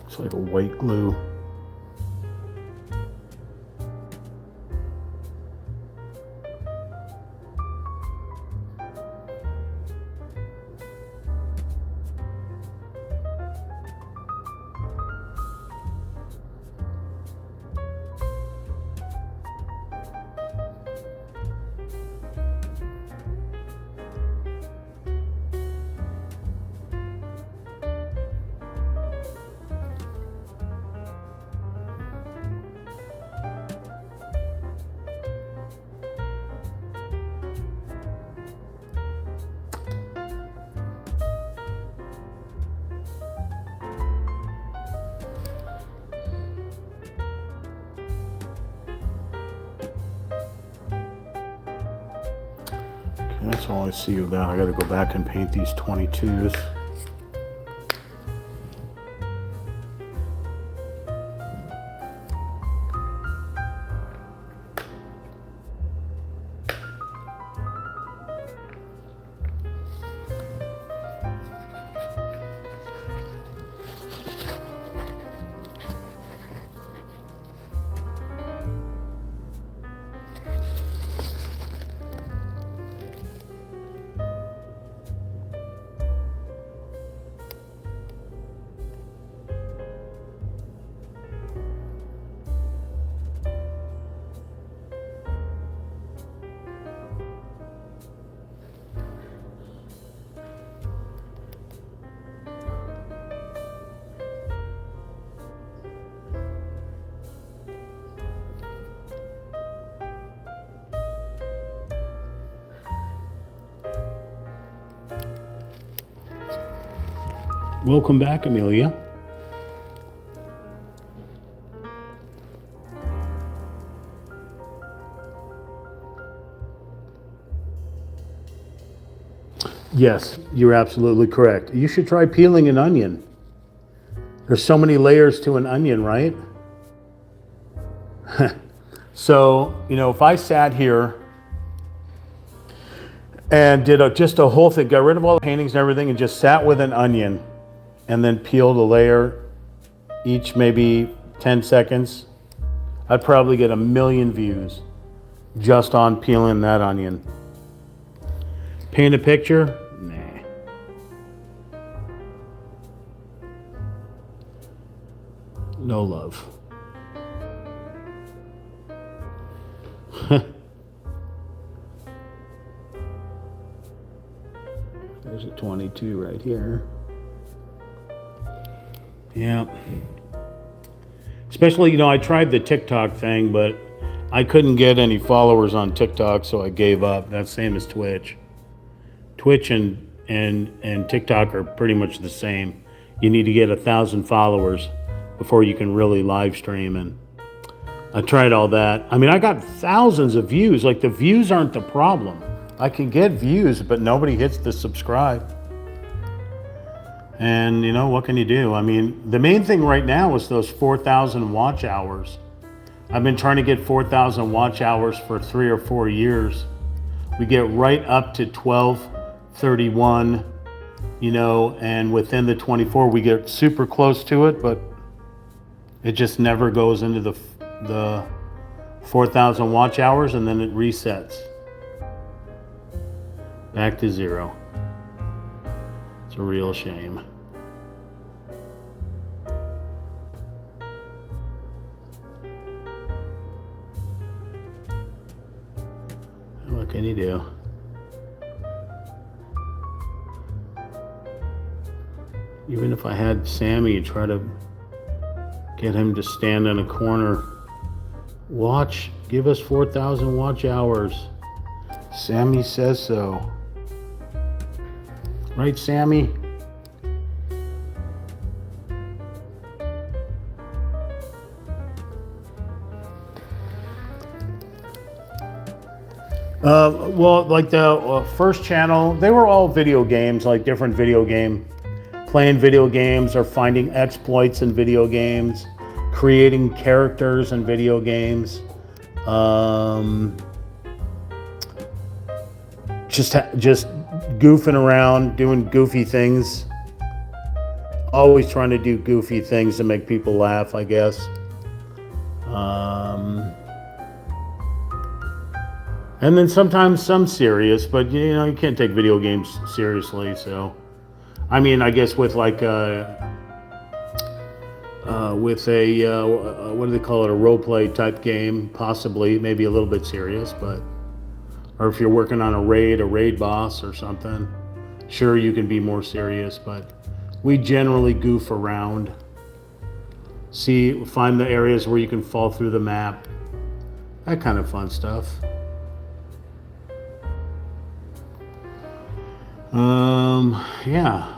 Looks like a white glue. That's all I see of that. I gotta go back and paint these 22s. Welcome back, Amelia. Yes, you're absolutely correct. You should try peeling an onion. There's so many layers to an onion, right? So, if I sat here and did just a whole thing, got rid of all the paintings and everything, and just sat with an onion and then peeled a layer each maybe 10 seconds, I'd probably get 1 million views just on peeling that onion. Paint a picture? Nah. No love. There's a 22 right here. Yeah. Especially, I tried the TikTok thing, but I couldn't get any followers on TikTok, so I gave up. That's same as Twitch. Twitch and TikTok are pretty much the same. You need to get 1,000 followers before you can really live stream, and I tried all that. I mean, I got thousands of views. Like, the views aren't the problem. I can get views, but nobody hits the subscribe. And what can you do? I mean, the main thing right now is those 4,000 watch hours. I've been trying to get 4,000 watch hours for 3 or 4 years. We get right up to 1231, and within the 24, we get super close to it, but it just never goes into the 4,000 watch hours, and then it resets back to 0. It's a real shame. What can you do? Even if I had Sammy try to get him to stand in a corner, give us 4,000 watch hours. Sammy says so. Right, Sammy? Well, like the first channel, they were all video games, like different playing video games or finding exploits in video games, creating characters in video games, just goofing around, doing goofy things. always trying to do goofy things to make people laugh, I guess. Um, and then sometimes some serious, but you know, you can't take video games seriously. So, I mean, I guess with like with a what do they call it, a role play type game, possibly maybe a little bit serious, but or if you're working on a raid boss or something, sure you can be more serious, but we generally goof around, find the areas where you can fall through the map, that kind of fun stuff. Yeah.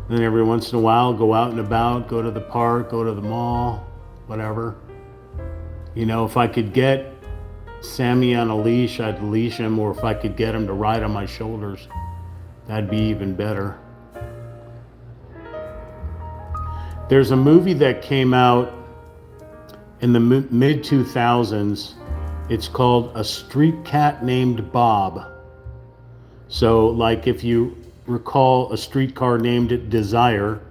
Then every once in a while, go out and about, go to the park, go to the mall, whatever. You know, if I could get Sammy on a leash, I'd leash him, or if I could get him to ride on my shoulders, that'd be even better. There's a movie that came out in the mid 2000s. It's called A Street Cat Named Bob. So, like if you recall A Streetcar Named Desire,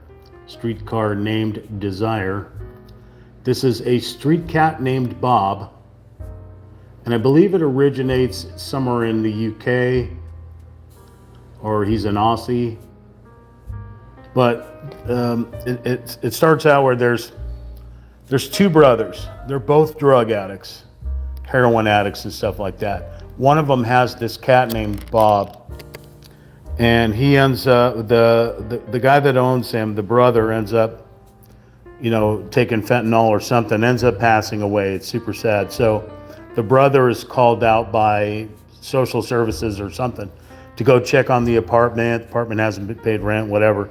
this is A Street Cat Named Bob. And I believe it originates somewhere in the UK, or he's an Aussie. But it starts out where there's two brothers. They're both drug addicts, heroin addicts and stuff like that. One of them has this cat named Bob, and he ends up, the guy that owns him, the brother, ends up, you know, taking fentanyl or something, ends up passing away. It's super sad. So the brother is called out by social services or something to go check on the apartment. The apartment hasn't been paid rent, whatever.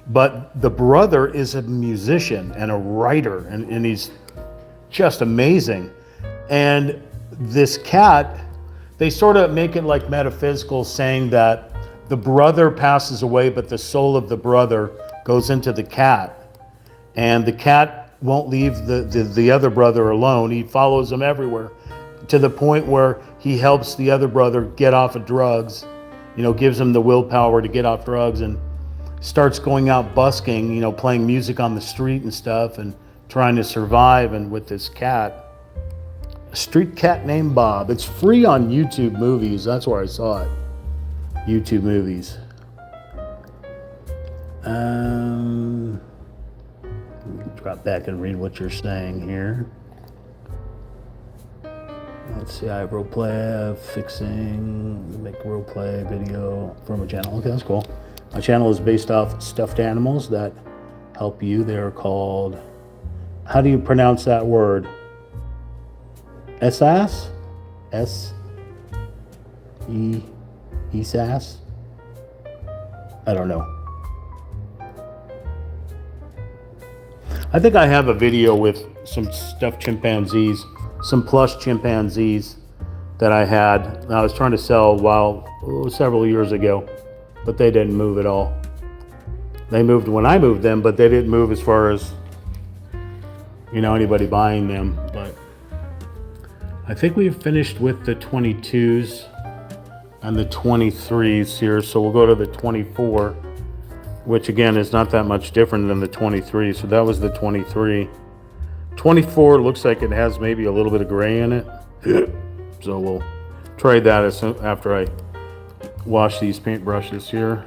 But the brother is a musician and a writer, and he's just amazing. And this cat, they sort of make it like metaphysical, saying that the brother passes away, but the soul of the brother goes into the cat. And the cat won't leave the other brother alone. He follows him everywhere, to the point where he helps the other brother get off of drugs, you know, gives him the willpower to get off drugs, and starts going out busking, you know, playing music on the street and stuff, and trying to survive, and with this cat. A Street Cat Named Bob. It's free on YouTube Movies. That's where I saw it. YouTube Movies. Drop back and read what you're saying here. Let's see, I have role play, fixing, make role play video from a channel. Okay, that's cool. My channel is based off stuffed animals that help you. They're called, how do you pronounce that word? ESAS? ESAS? I don't know. I think I have a video with some stuffed chimpanzees, some plush chimpanzees that I had. I was trying to sell several years ago, but they didn't move at all. They moved when I moved them, but they didn't move as far as, you know, anybody buying them. But I think we've finished with the 22s and the 23s here, so we'll go to the 24, which again is not that much different than the 23. So that was the 23. 24 looks like it has maybe a little bit of gray in it. So we'll try that after I wash these paintbrushes here.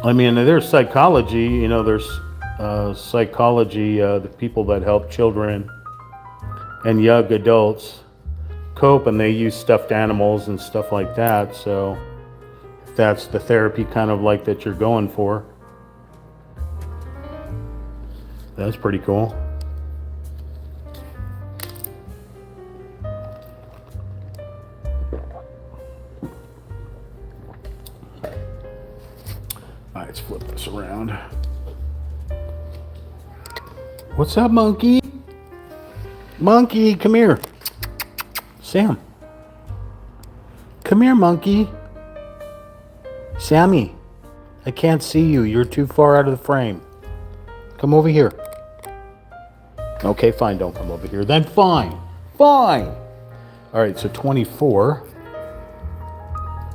I mean, there's psychology, you know, there's psychology, the people that help children and young adults cope, and they use stuffed animals and stuff like that. So if that's the therapy kind of like that you're going for, that's pretty cool. All right, let's flip this around. What's up, monkey? Monkey, come here. Sam. Come here, monkey. Sammy, I can't see you. You're too far out of the frame. Come over here. Okay, fine. Don't come over here. Then fine. Fine. All right, so 24.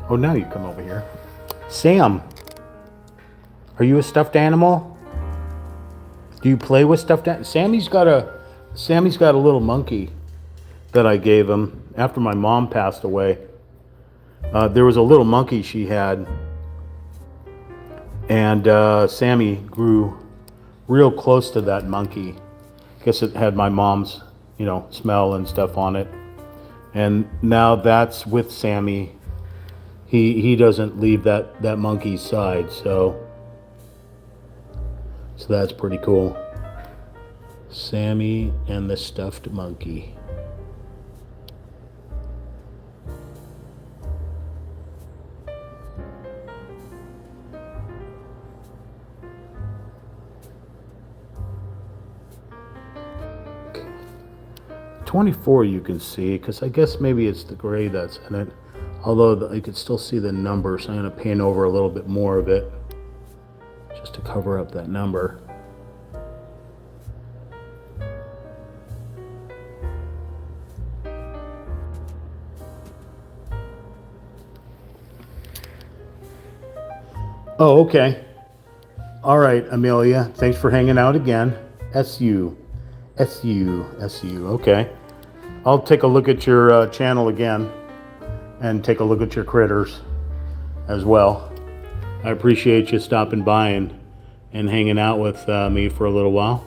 Oh, now you come over here. Sam, are you a stuffed animal? Do you play with stuffed animals? Sammy's got a little monkey that I gave him after my mom passed away. There was a little monkey she had, and Sammy grew real close to that monkey. I guess it had my mom's, smell and stuff on it. And now that's with Sammy. He doesn't leave that monkey's side, so that's pretty cool. Sammy and the stuffed monkey. Okay. 24 you can see, because I guess maybe it's the gray that's in it. Although you could still see the number, so I'm going to paint over a little bit more of it just to cover up that number. Oh, okay. All right, Amelia. Thanks for hanging out again. SU. Okay. I'll take a look at your channel again and take a look at your critters as well. I appreciate you stopping by and hanging out with me for a little while.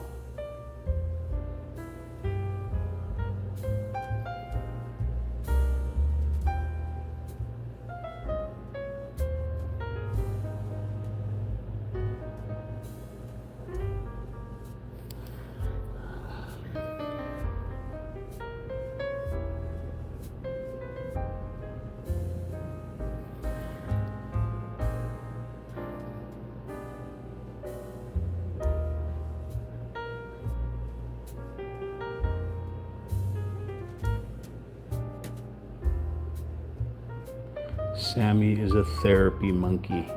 Sammy is a therapy monkey.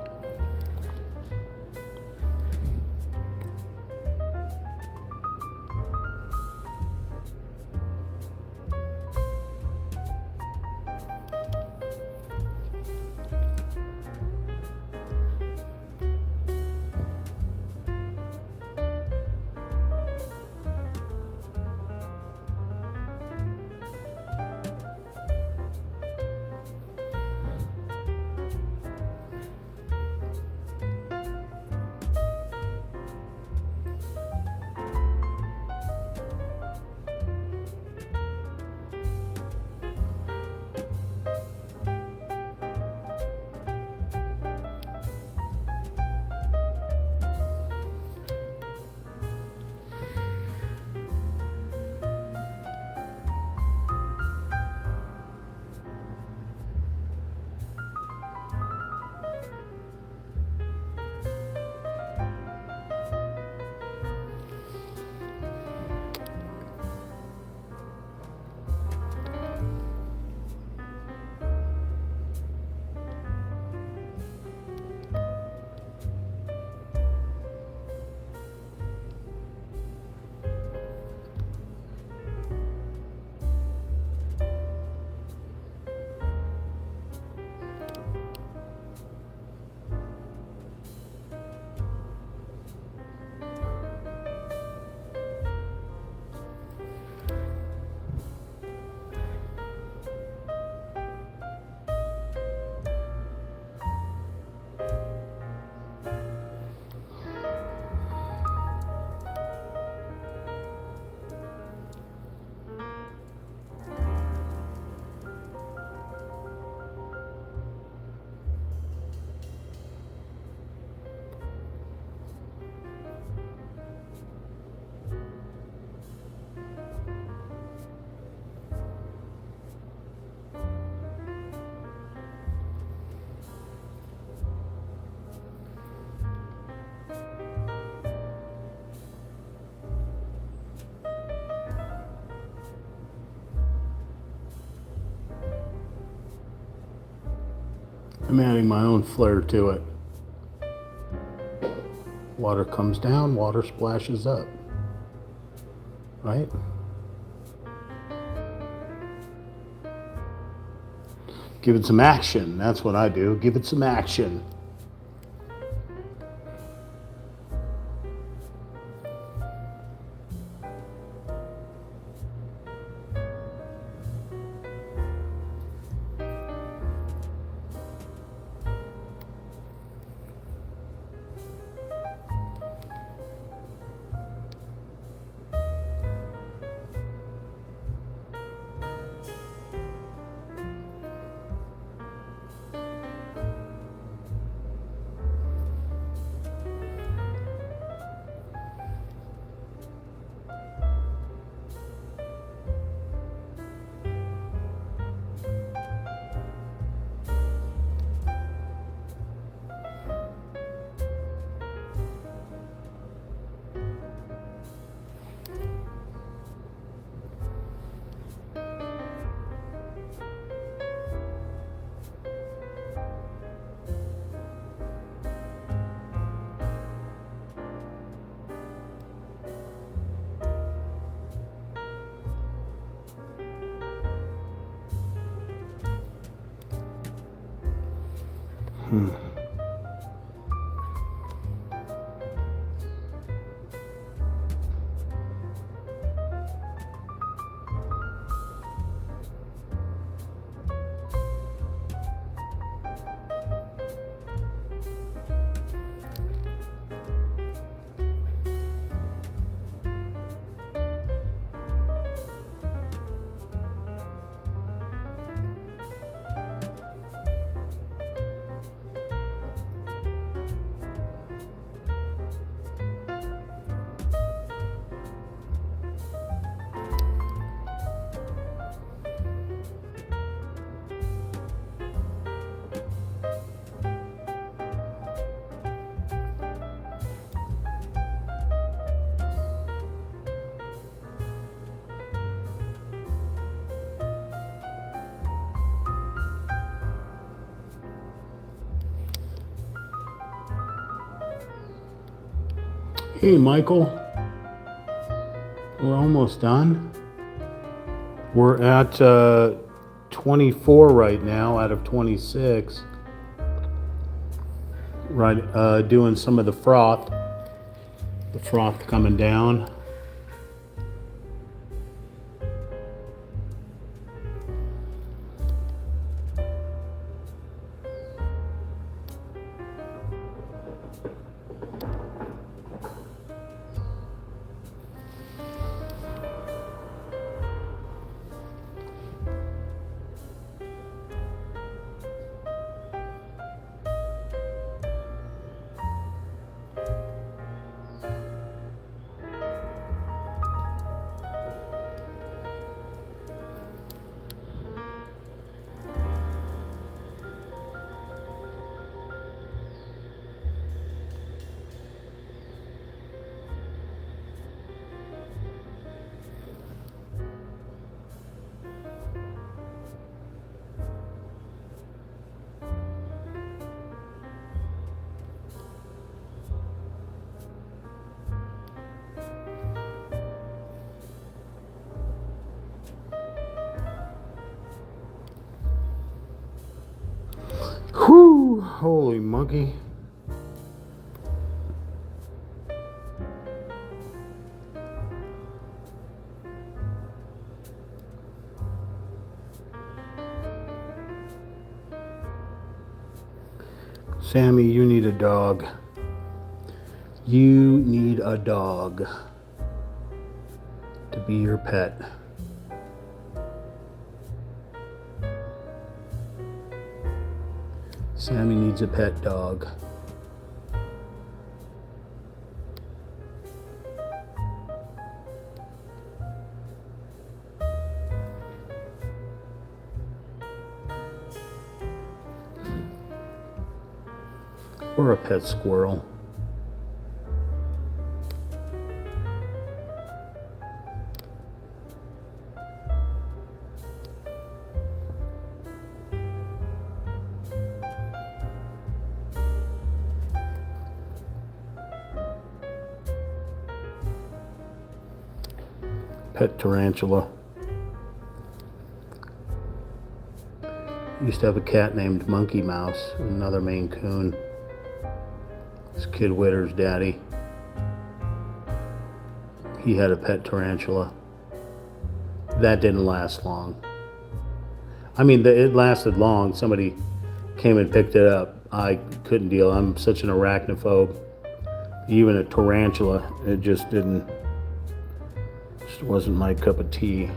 I'm adding my own flair to it. Water comes down, water splashes up. Right? Give it some action. That's what I do. Give it some action. Hey, Michael. We're almost done. We're at 24 right now out of 26. Right, doing some of the froth. The froth coming down. Whew, holy monkey. Sammy, you need a dog. You need a dog to be your pet. Sammy needs a pet dog. Or a pet squirrel. Pet tarantula. Used to have a cat named Monkey Mouse, another Maine Coon. It's Kid Witter's daddy. He had a pet tarantula. That didn't last long. I mean, it lasted long. Somebody came and picked it up. I couldn't deal. I'm such an arachnophobe. Even a tarantula, it just wasn't my cup of tea.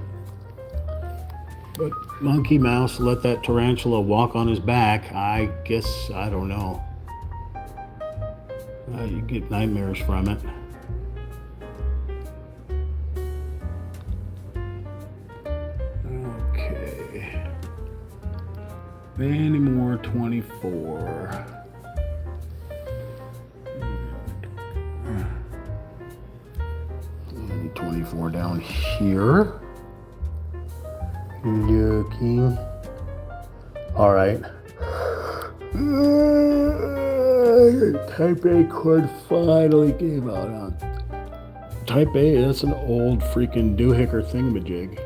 But Monkey Mouse let that tarantula walk on his back. I guess, I don't know. You get nightmares from it. Okay. Any more 24? 24 down here. Looking. All right. Type A chord finally came out on. Type A, that's an old freaking doohicker thingamajig.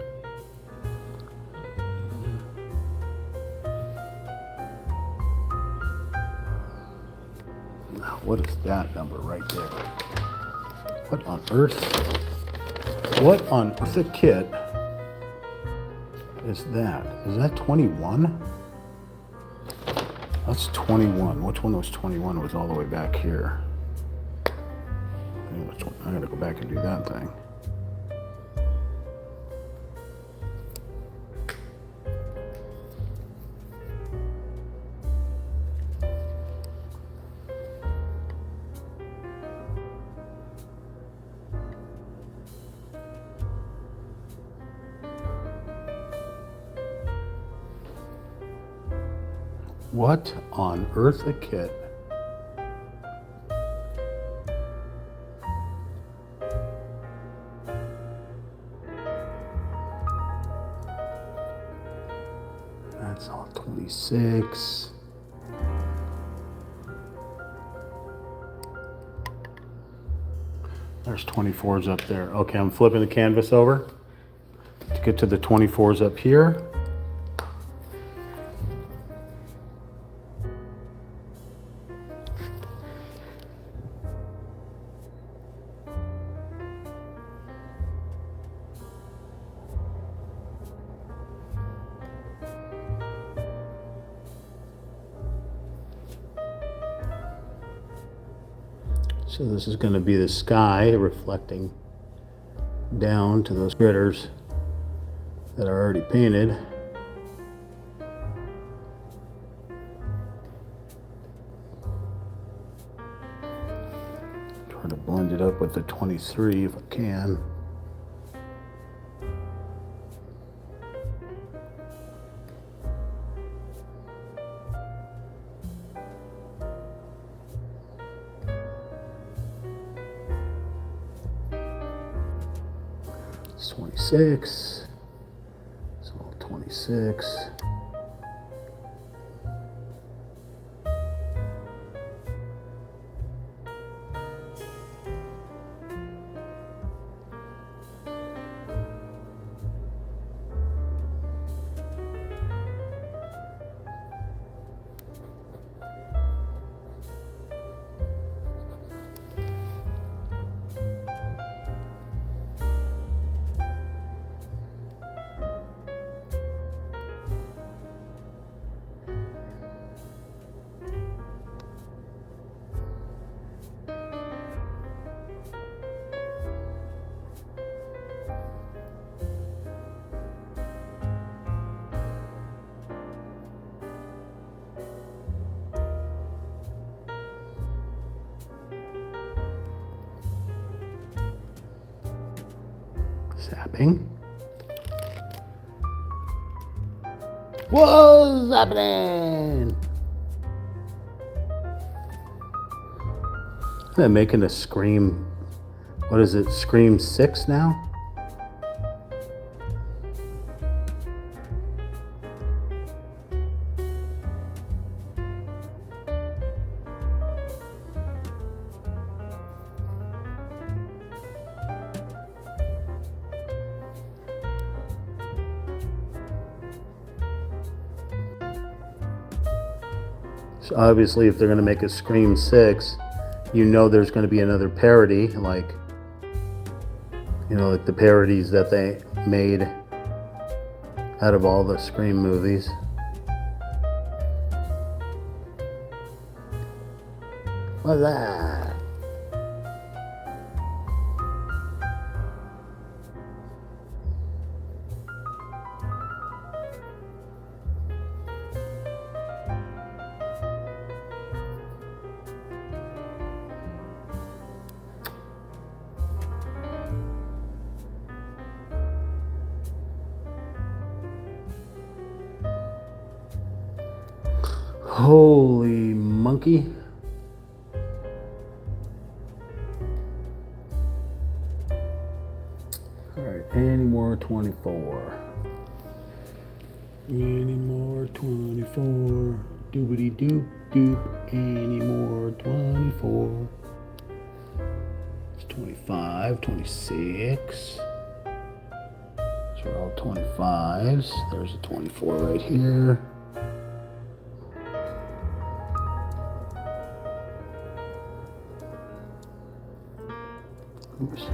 What is that number right there? What on earth? What on earth a kit is that? Is that 21? That's 21. Which one was 21? Was all the way back here. I gotta go back and do that thing. What on earth a kit? That's all 26. There's 24s up there. Okay, I'm flipping the canvas over to get to the 24s up here. So this is going to be the sky reflecting down to those critters that are already painted. Try to blend it up with the 23 if I can. It's 26. It's all 26. Sapping. What's happening? They're making a Scream. What is it? Scream 6 now? So obviously, if they're going to make a Scream 6, you know there's going to be another parody, like, like the parodies that they made out of all the Scream movies. What's that? Holy monkey. Alright, any more 24. Any more 24. Doobity doop doop. Any more 24. It's 25, 26. These are all 25s. There's a 24 right here. Oops.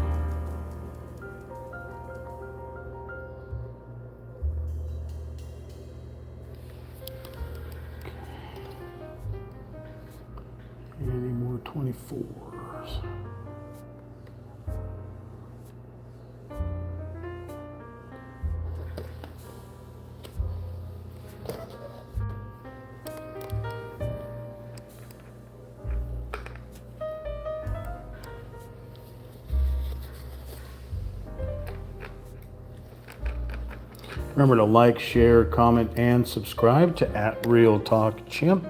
Any more 24s? Remember to like, share, comment, and subscribe to @RealTalkChimp.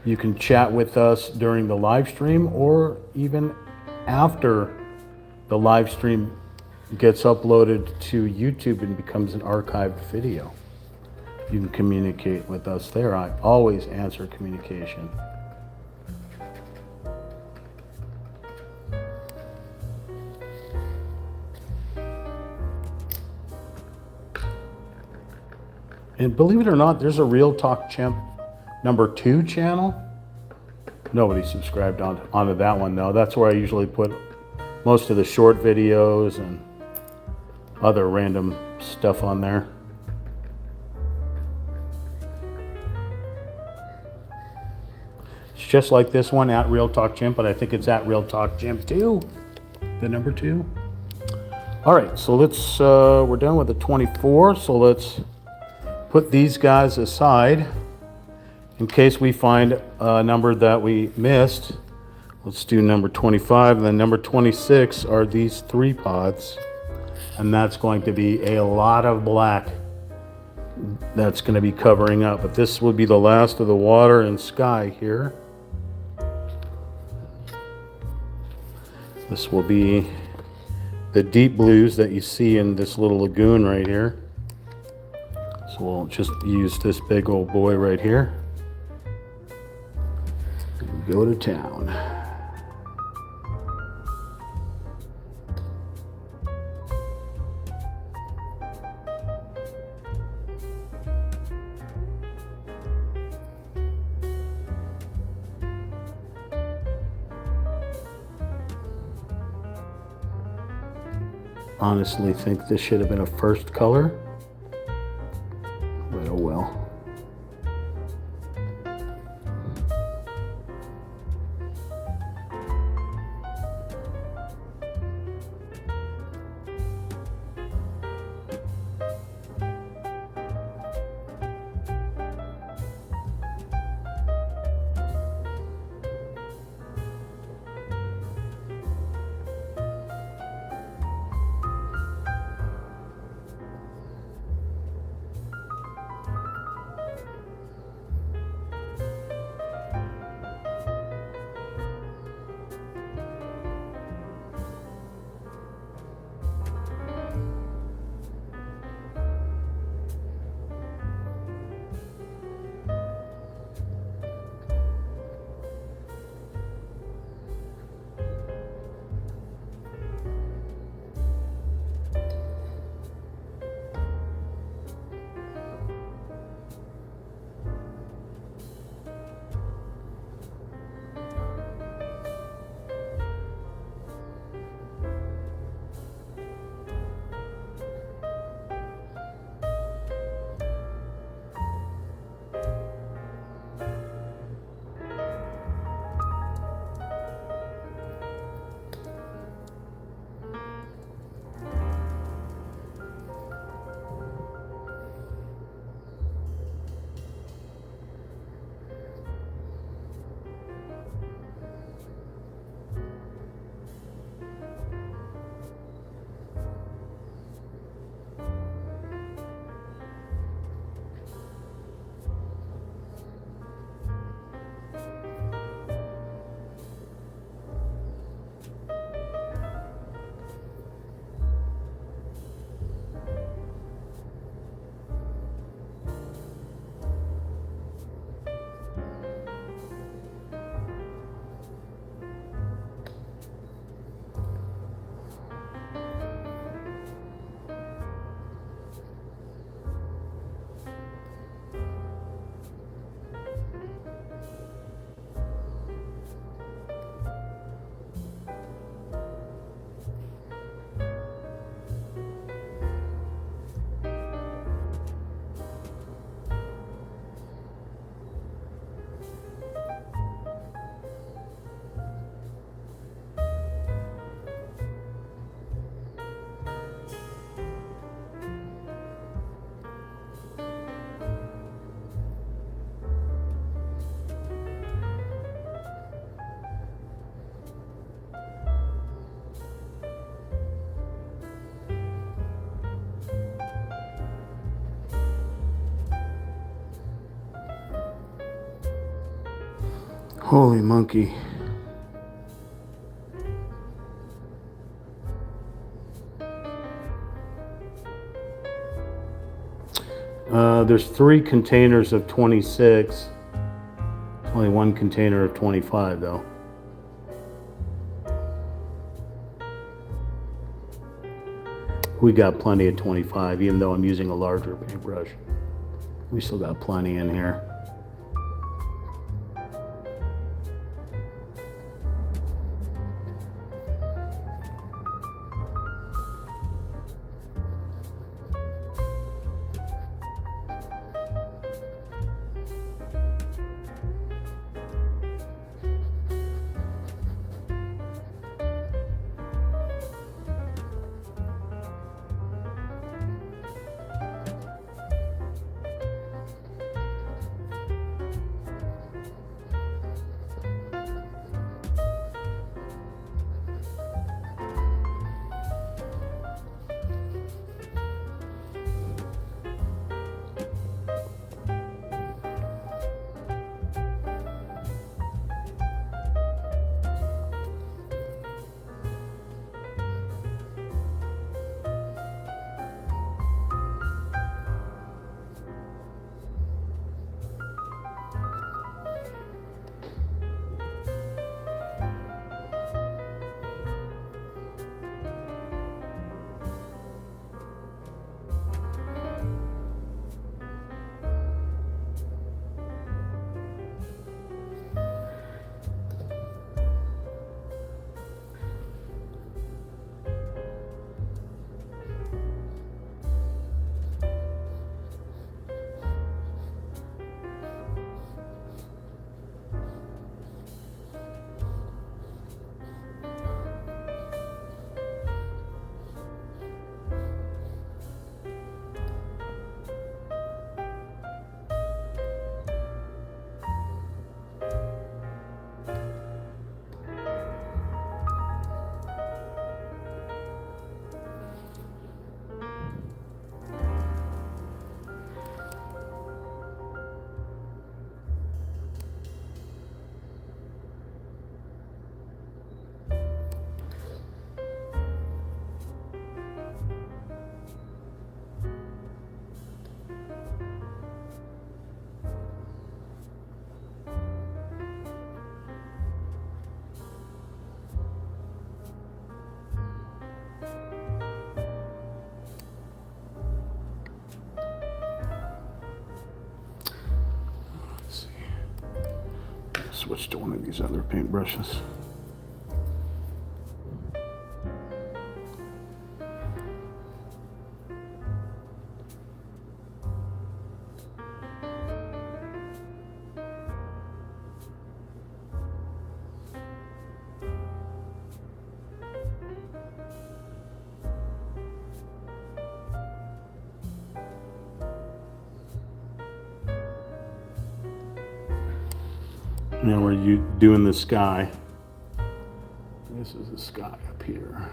You can chat with us during the live stream or even after the live stream gets uploaded to YouTube and becomes an archived video. You can communicate with us there. I always answer communication. And believe it or not, there's a Real Talk Chimp #2 channel. Nobody subscribed onto that one though. That's where I usually put most of the short videos and other random stuff on there. It's just like this one, @Real Talk Chimp, but I think it's @Real Talk Chimp 2, the #2. All right, so let's, we're done with the 24, so let's put these guys aside in case we find a number that we missed. Let's do number 25, and then number 26 are these 3 pods, and that's going to be a lot of black that's going to be covering up. But this will be the last of the water and sky here. This will be the deep blues that you see in this little lagoon right here. So we'll just use this big old boy right here and go to town. Honestly think this should have been a first color. But oh well. Holy monkey. There's 3 containers of 26. Only 1 container of 25 though. We got plenty of 25, even though I'm using a larger paintbrush. We still got plenty in here. Switch to one of these other paintbrushes. Now we're doing the sky. This is the sky up here.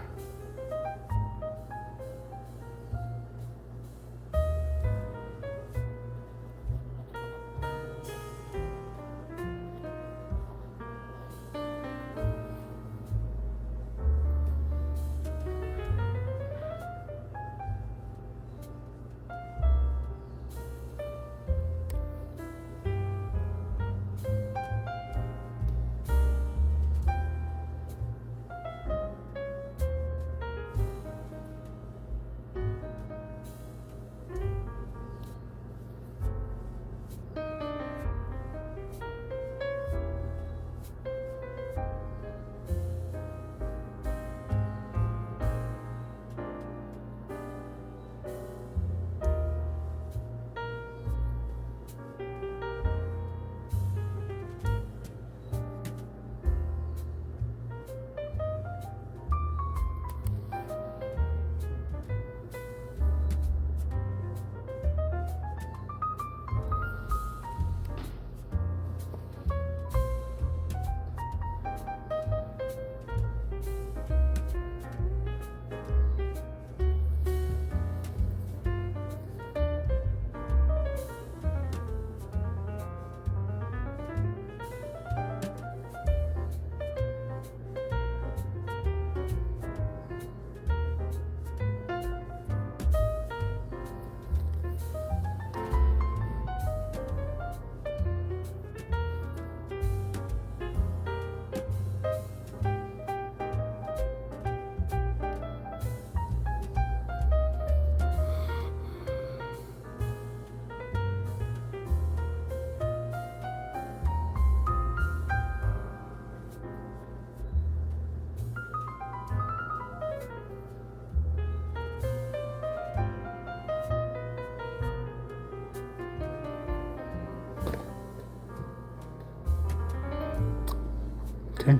Okay.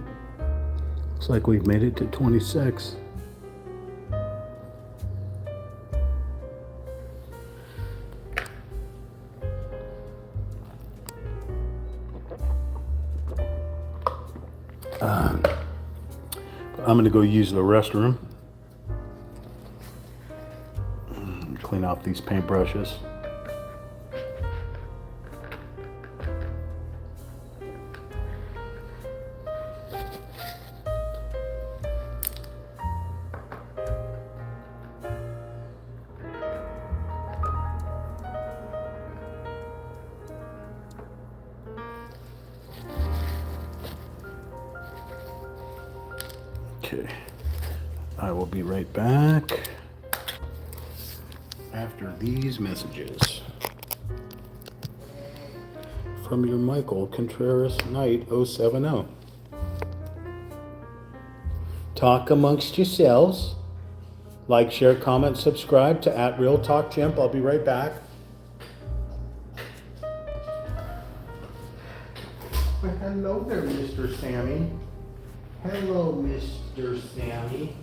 Looks like we've made it to 26. I'm going to go use the restroom. Clean off these paintbrushes. Okay, I will be right back after these messages from your Michael Contreras Knight 070. Talk amongst yourselves. Like, share, comment, subscribe to @RealTalkChimp. I'll be right back. Well, hello there, Mr. Sammy. Hello, Mr. Sammy.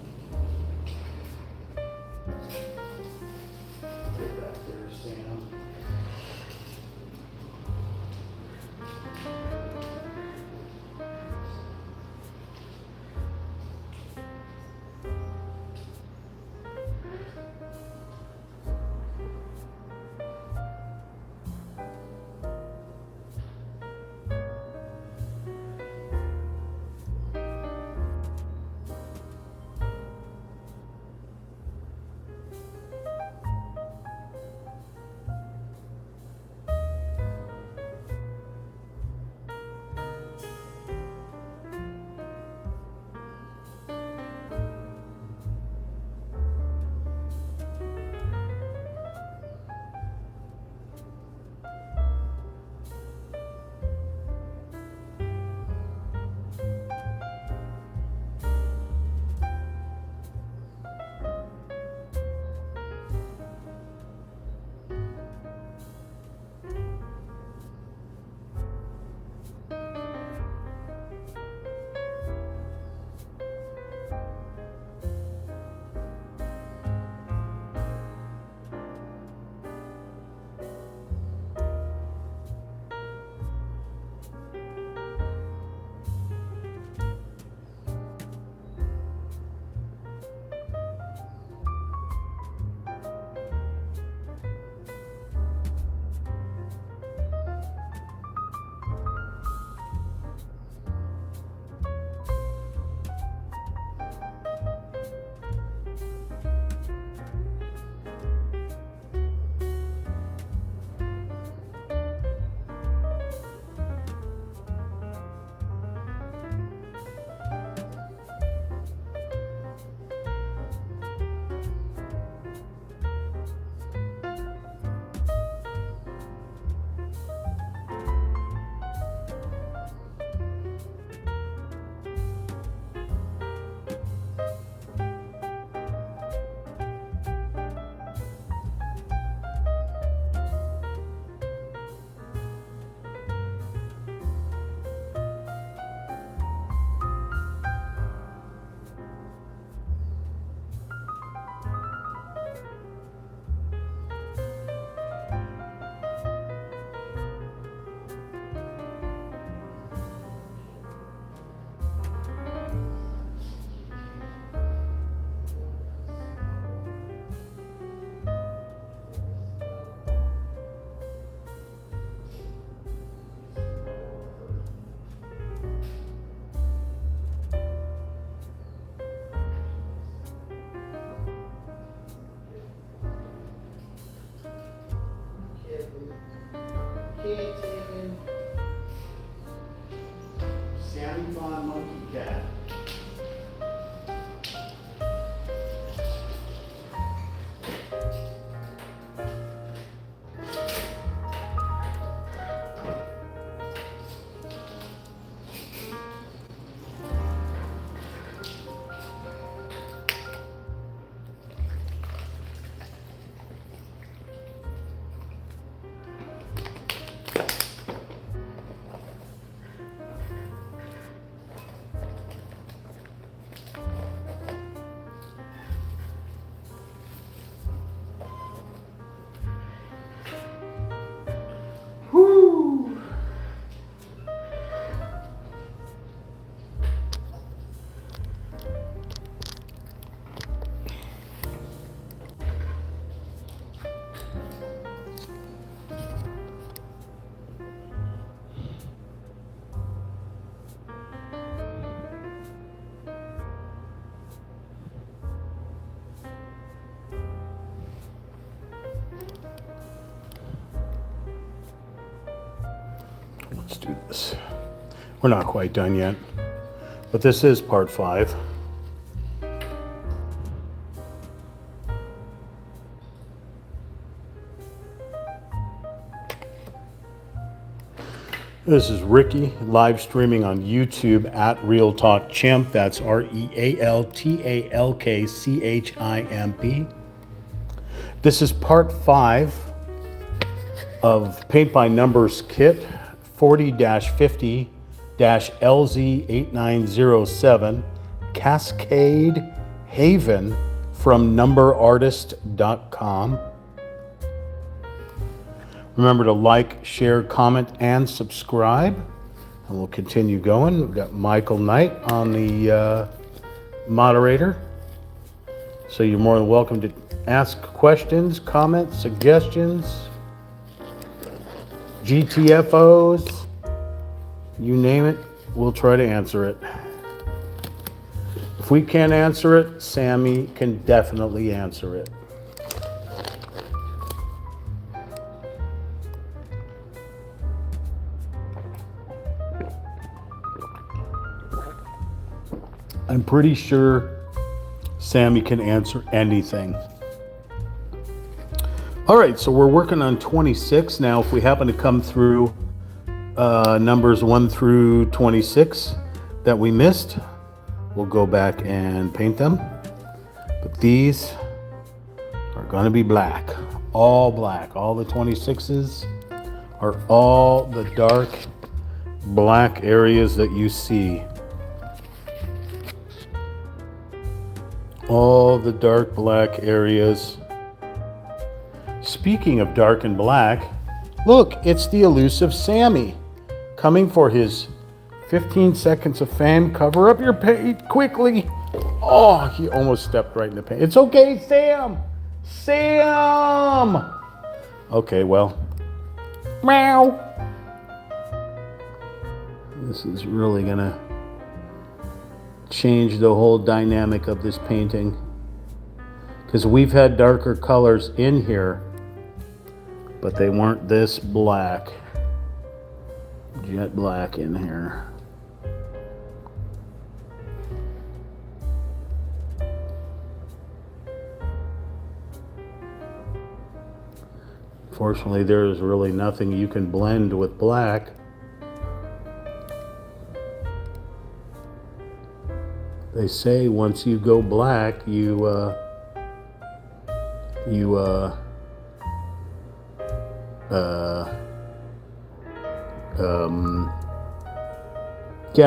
Get back there, Sam. Sammy Bond Monkey Cat. Let's do this. We're not quite done yet, but this is part 5. This is Ricky, live streaming on YouTube at Real Talk Chimp. That's RealTalkChimp. This is part 5 of Paint by Numbers Kit 40-50-LZ8907 Cascade Haven from numberartist.com. Remember to like, share, comment, and subscribe. And we'll continue going. We've got Michael Knight on the moderator. So you're more than welcome to ask questions, comments, suggestions, GTFOs, you name it, we'll try to answer it. If we can't answer it, Sammy can definitely answer it. I'm pretty sure Sammy can answer anything. All right, so we're working on 26 now. If we happen to come through numbers 1 through 26 that we missed, we'll go back and paint them. But these are going to be black, all black. All the 26s are all the dark black areas that you see. All the dark black areas. Speaking of dark and black, look, it's the elusive Sammy coming for his 15 seconds of fame. Cover up your paint quickly. Oh, he almost stepped right in the paint. It's okay, Sam. Sam. Okay, well. Meow. This is really gonna change the whole dynamic of this painting, because we've had darker colors in here, but they weren't this black, jet black in here. Fortunately, there's really nothing you can blend with black. They say once you go black, yeah,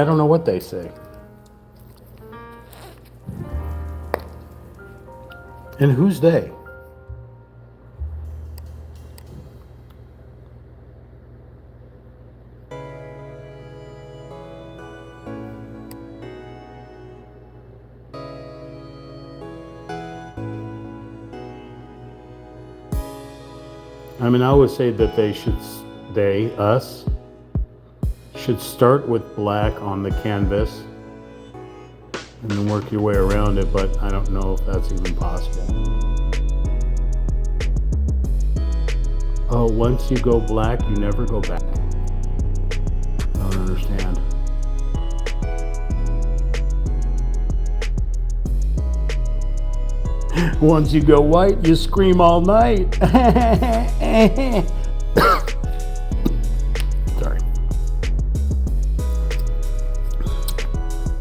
I don't know what they say. And who's they? I mean, I would say that us, should start with black on the canvas and then work your way around it, but I don't know if that's even possible. Oh, once you go black, you never go back. I don't understand. Once you go white, you scream all night. Sorry.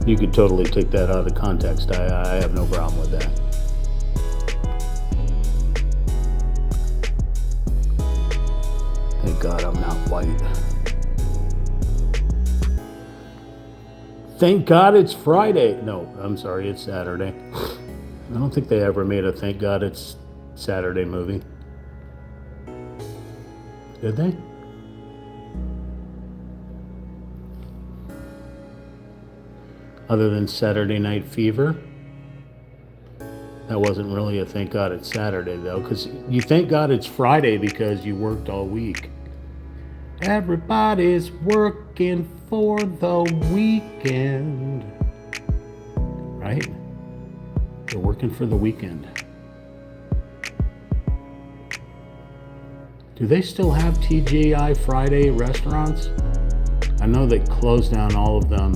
You could totally take that out of context. I have no problem with that. Thank God I'm not white. Thank God it's Friday. No, I'm sorry, it's Saturday. I don't think they ever made a Thank God It's Saturday movie. Did they? Other than Saturday Night Fever? That wasn't really a Thank God It's Saturday, though, because you thank God it's Friday because you worked all week. Everybody's working for the weekend. Right? They're working for the weekend. Do they still have TGI Friday restaurants? I know they closed down all of them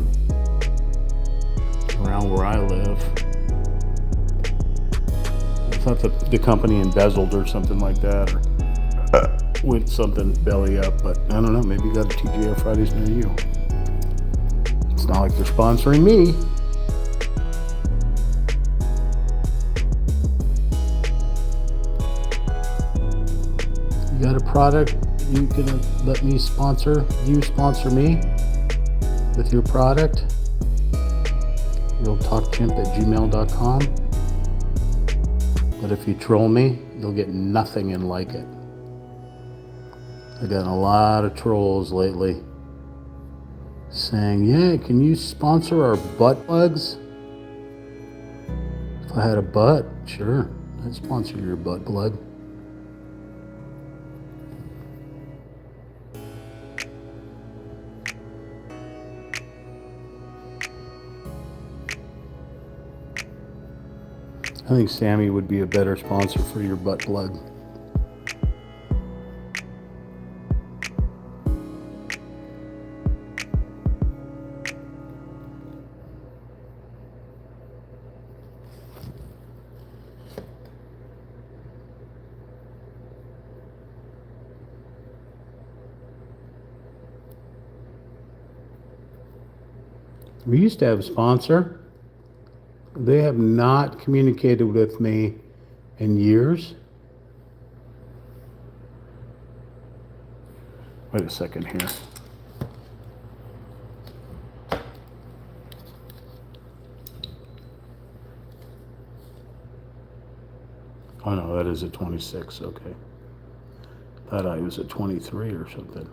around where I live. I thought the company embezzled or something like that, or went something belly up, but I don't know. Maybe you got a TGI Fridays near you. It's not like they're sponsoring me. You got a product you gonna let me sponsor? You sponsor me with your product? realtalkchimp@gmail.com. But if you troll me, you'll get nothing and like it. I've gotten a lot of trolls lately saying, yeah, can you sponsor our butt plugs? If I had a butt, sure, I'd sponsor your butt plug. I think Sammy would be a better sponsor for your butt plug. We used to have a sponsor. They have not communicated with me in years. Wait a second here. Oh no, that is a 26, okay. Thought I was at 23 or something.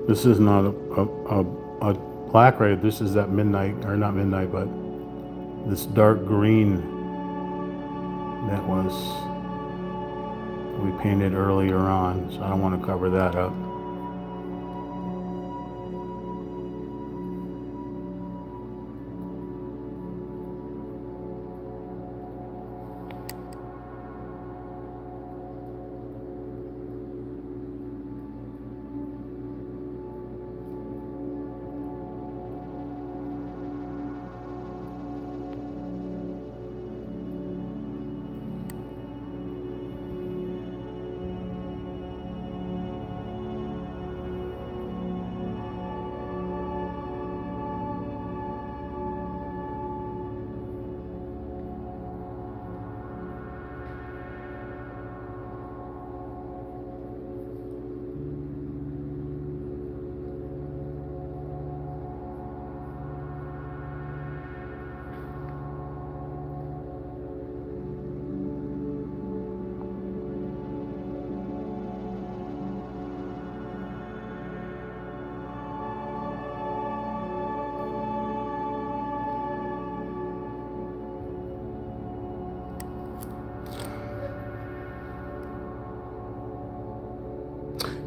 This is not a black ray. This is that midnight, or not midnight, but this dark green that we painted earlier on. So I don't want to cover that up.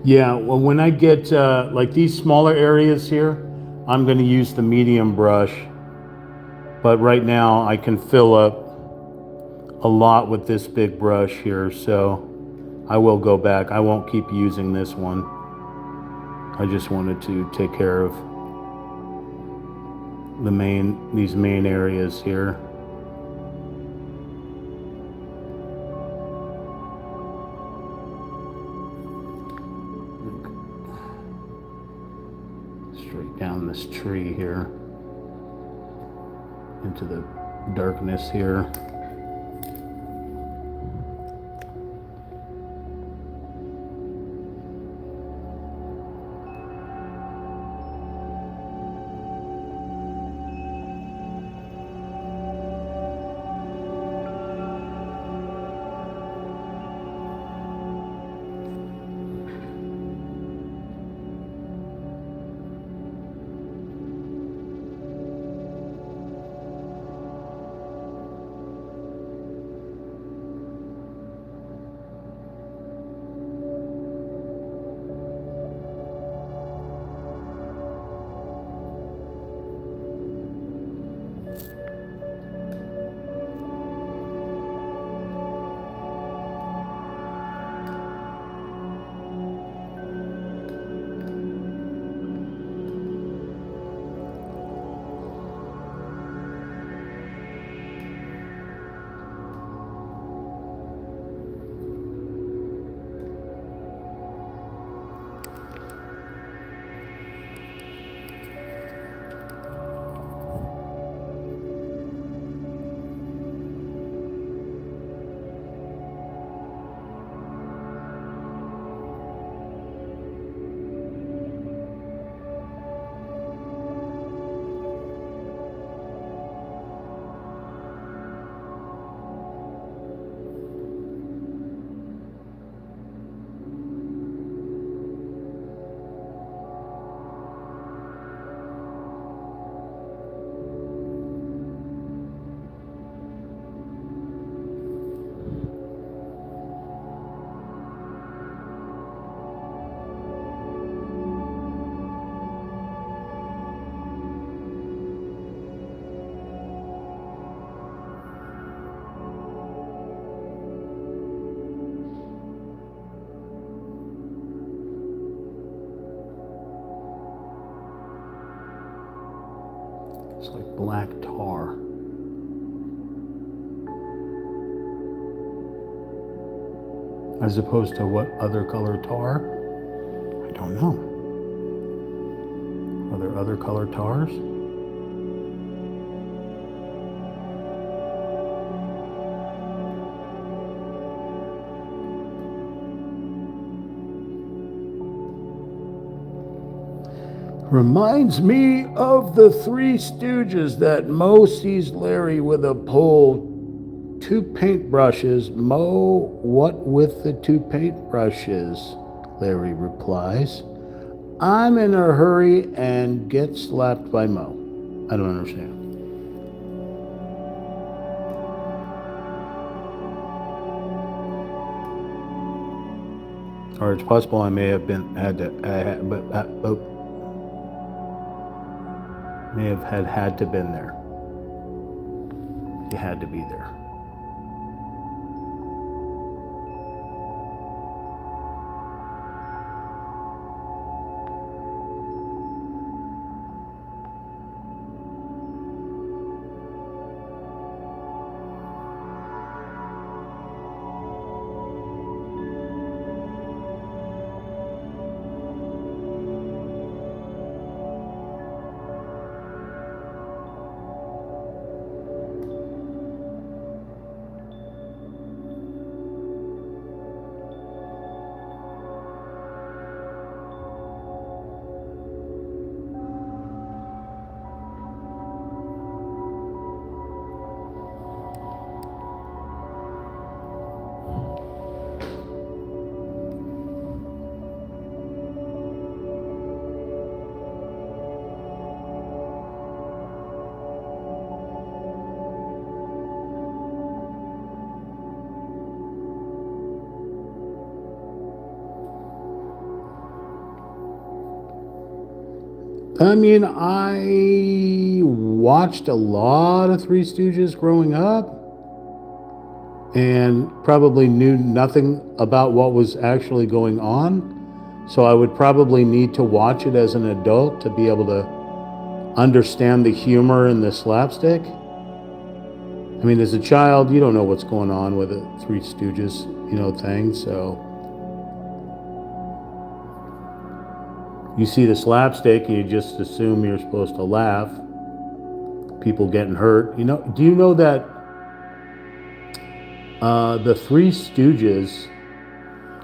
Yeah, well, when I get like these smaller areas here, I'm going to use the medium brush. But right now I can fill up a lot with this big brush here, so I will go back. I won't keep using this one. I just wanted to take care of these main areas here. Straight down this tree here into the darkness here. It's like black tar. As opposed to what other color tar? I don't know. Are there other color tars? Reminds me of the Three Stooges that Moe sees Larry with a pole, two paintbrushes. Moe, what with the two paintbrushes? Larry replies. I'm in a hurry and get slapped by Moe. I don't understand. Or it's possible I may have had to been there. You had to be there. I mean, I watched a lot of Three Stooges growing up and probably knew nothing about what was actually going on. So I would probably need to watch it as an adult to be able to understand the humor and the slapstick. I mean, as a child, you don't know what's going on with the Three Stooges, thing. So you see the slapstick and you just assume you're supposed to laugh. People getting hurt. Do you know that the Three Stooges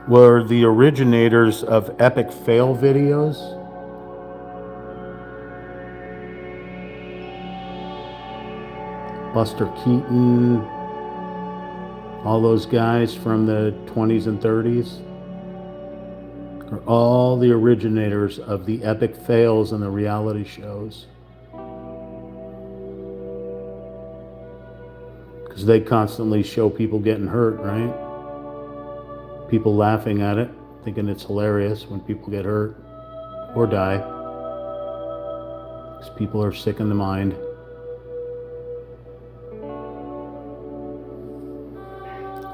were the originators of epic fail videos? Buster Keaton, all those guys from the 20s and 30s are all the originators of the epic fails in the reality shows. Because they constantly show people getting hurt, right? People laughing at it, thinking it's hilarious when people get hurt or die. Because people are sick in the mind.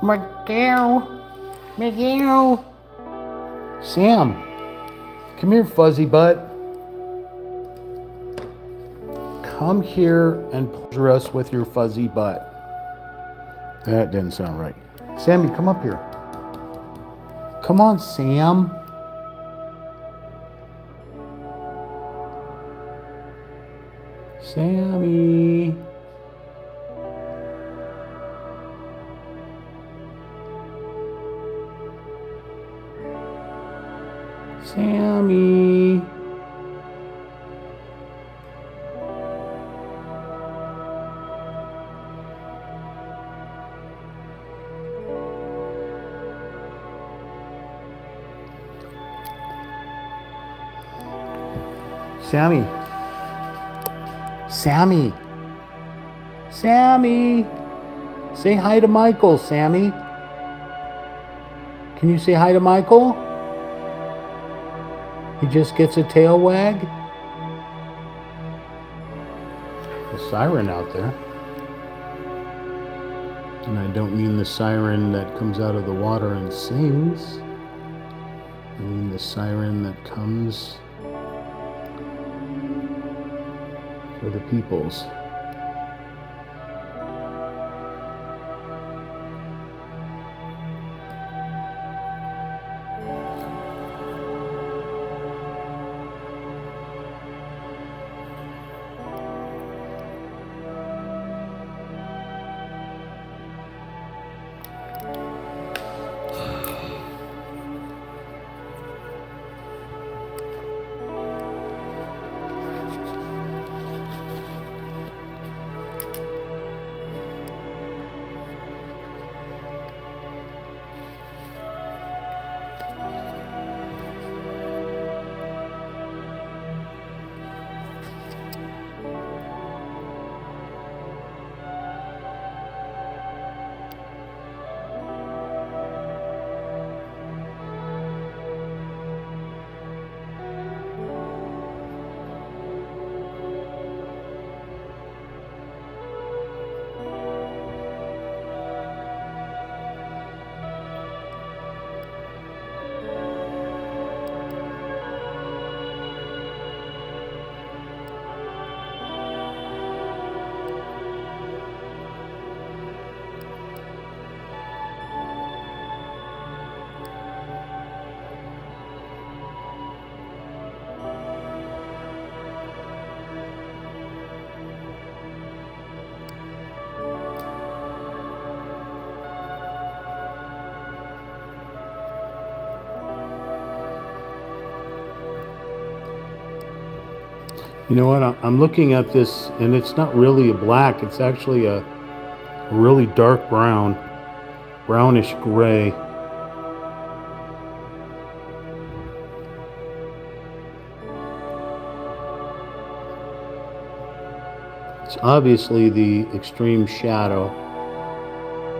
Miguel. Sam, come here, fuzzy butt. Come here and pleasure us with your fuzzy butt. That didn't sound right. Sammy, come up here. Come on, Sam. Sammy. Sammy. Sammy. Sammy. Sammy. Say hi to Michael, Sammy. Can you say hi to Michael? He just gets a tail wag. A siren out there. And I don't mean the siren that comes out of the water and sings. I mean the siren that comes for the peoples. You know what? I'm looking at this, and it's not really a black. It's actually a really dark brown, brownish gray. It's obviously the extreme shadow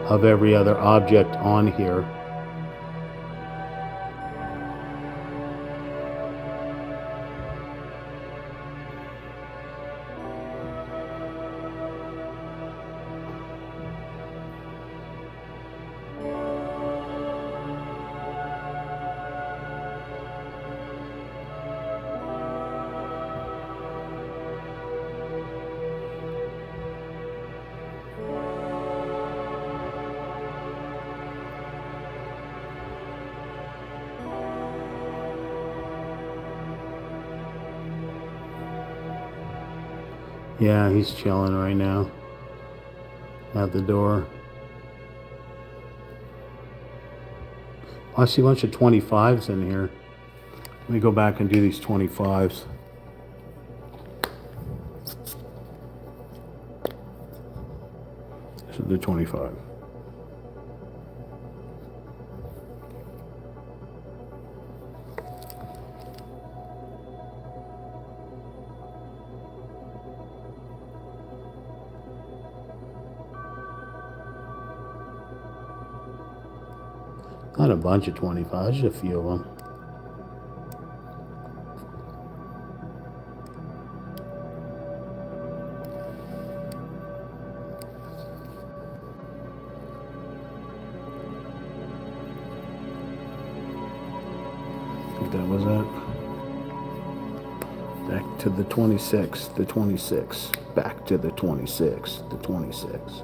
of every other object on here. Yeah, he's chilling right now at the door. I see a bunch of 25s in here. Let me go back and do these 25s. This is the 25. Not a bunch of 25s, just a few of them. I think that was it. Back to the 26, the 26. Back to the 26, the 26.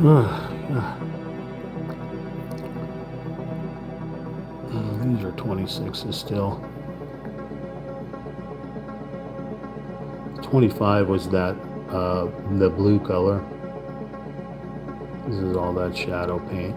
These are 26s still. 25 was that the blue color. This is all that shadow paint.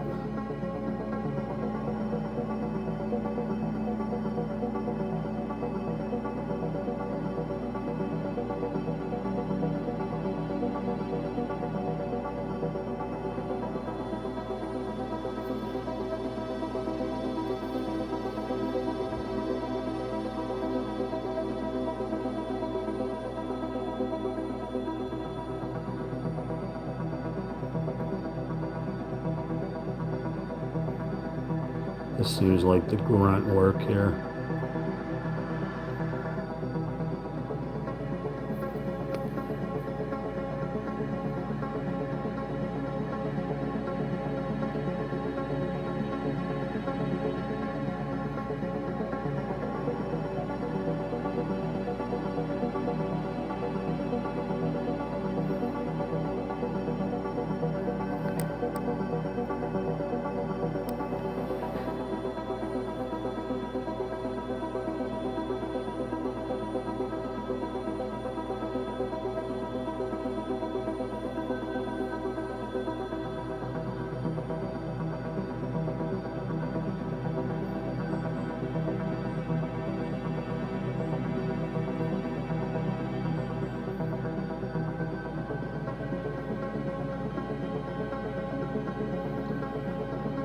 This seems like the grunt work here.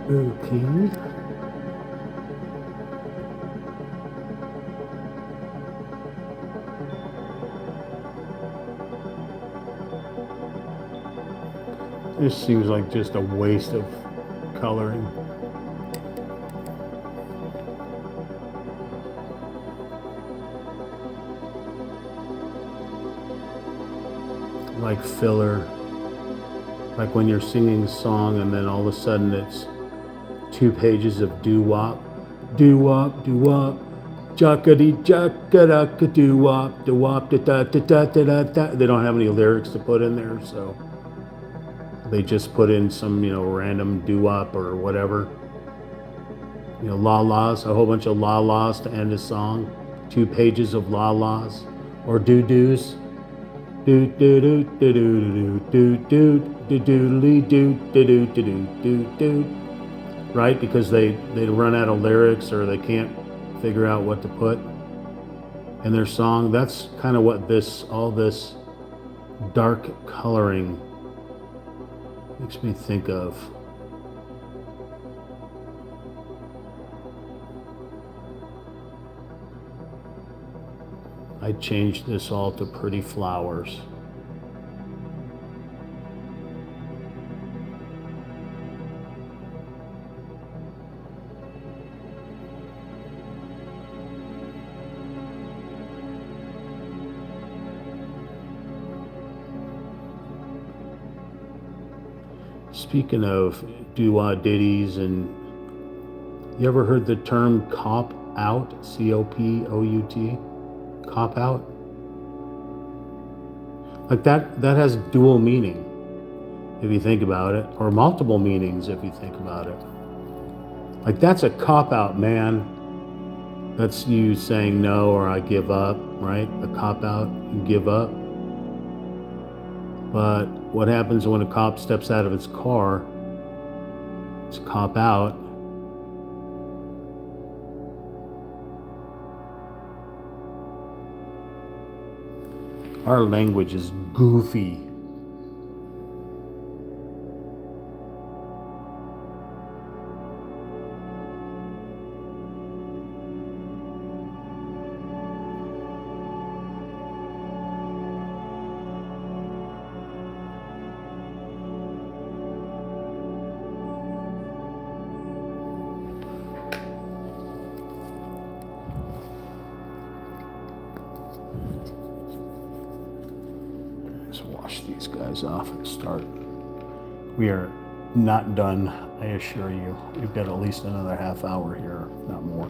Okay. This seems like just a waste of coloring. Like filler. Like when you're singing a song and then all of a sudden it's 2 pages of doo-wop. Doo-wop, doo-wop. Jackety jackaraka doo-wop, doo-wop, da-da-da-da-da-da. They don't have any lyrics to put in there, so they just put in some, random doo-wop or whatever. La-las, a whole bunch of la-las to end a song. 2 pages of la-las. Or doo-doos. Right? Because they run out of lyrics or they can't figure out what to put in their song. That's kind of what all this dark coloring makes me think of. I changed this all to pretty flowers. Speaking of doo-wah ditties, and you ever heard the term cop out? C-O-P-O-U-T? Cop out? Like that has dual meaning if you think about it, or multiple meanings if you think about it. Like that's a cop out, man. That's you saying no or I give up, right? A cop out, you give up. But what happens when a cop steps out of his car? It's a cop out. Our language is goofy. Let's wash these guys off and start. We are not done, I assure you. We've got at least another half hour here, if not more.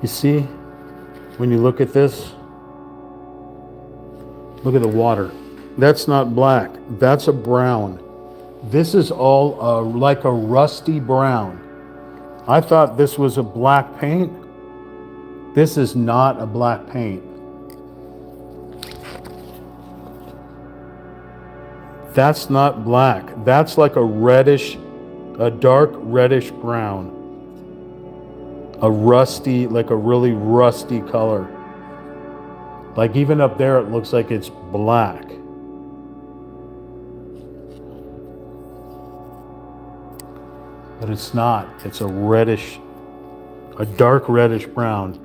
You see, when you look at this, look at the water. That's not black. That's a brown. This is all like a rusty brown. I thought this was a black paint. This is not a black paint. That's not black. That's like a dark reddish brown. A rusty, like a really rusty color. Like even up there, it looks like it's black. But it's not. It's a dark reddish brown.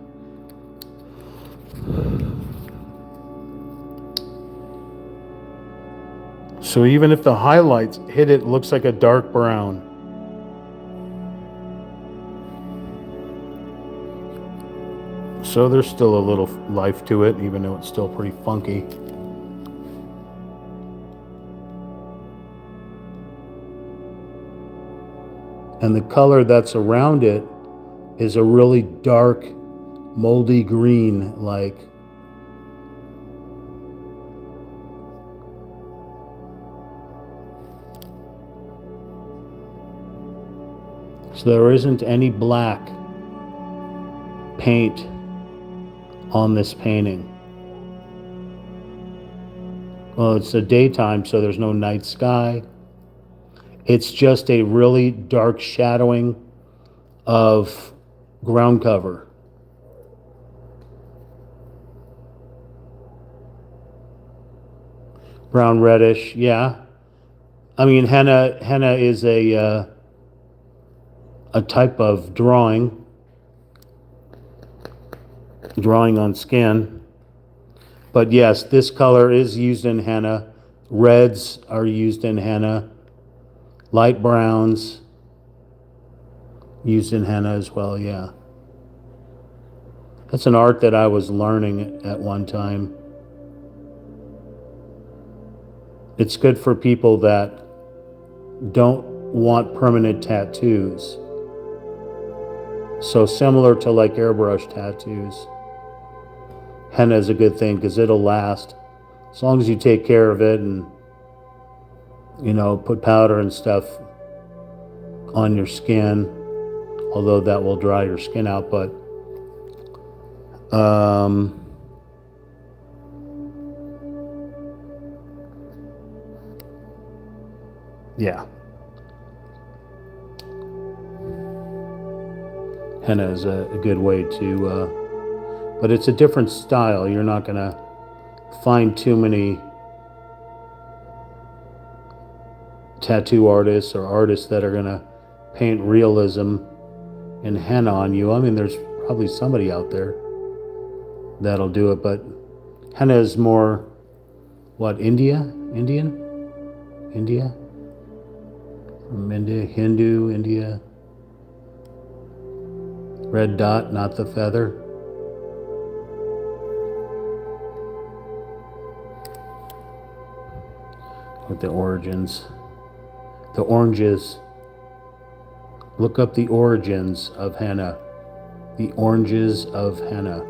So even if the highlights hit it, it looks like a dark brown. So there's still a little life to it, even though it's still pretty funky. And the color that's around it is a really dark, moldy green, like. So there isn't any black paint on this painting. Well, it's the daytime, so there's no night sky. It's just a really dark shadowing of ground cover. Brown reddish, yeah. I mean, henna is a type of drawing on skin. But yes, this color is used in henna. Reds are used in henna. Light browns used in henna as well, yeah. That's an art that I was learning at one time. It's good for people that don't want permanent tattoos. So similar to like airbrush tattoos, henna is a good thing because it'll last as long as you take care of it and put powder and stuff on your skin. Although that will dry your skin out, but yeah, henna is a good way to, but it's a different style. You're not gonna find too many tattoo artists or artists that are gonna paint realism and henna on you. I mean, there's probably somebody out there that'll do it, but henna is more what, India, from India, Hindu, India. Red dot, not the feather. With the origins, the oranges. Look up the origins of henna. The oranges of henna.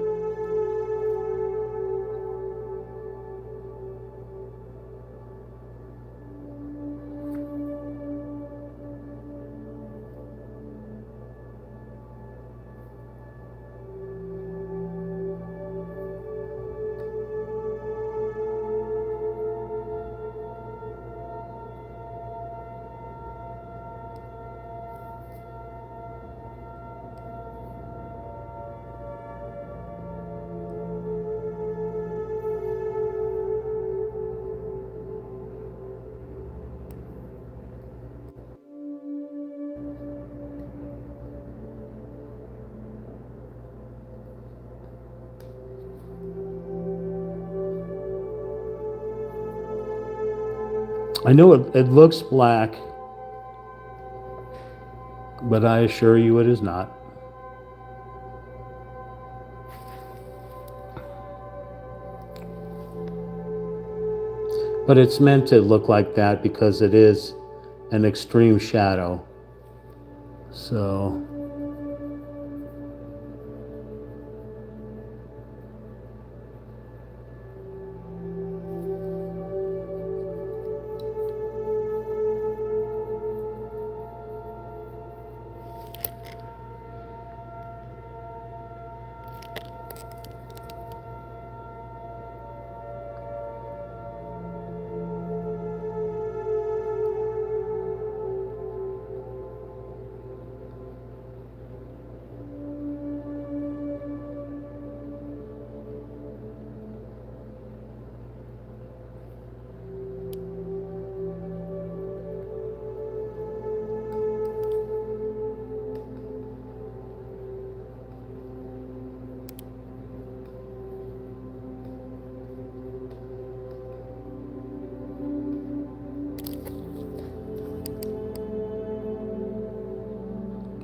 I know it looks black, but I assure you it is not. But it's meant to look like that because it is an extreme shadow. So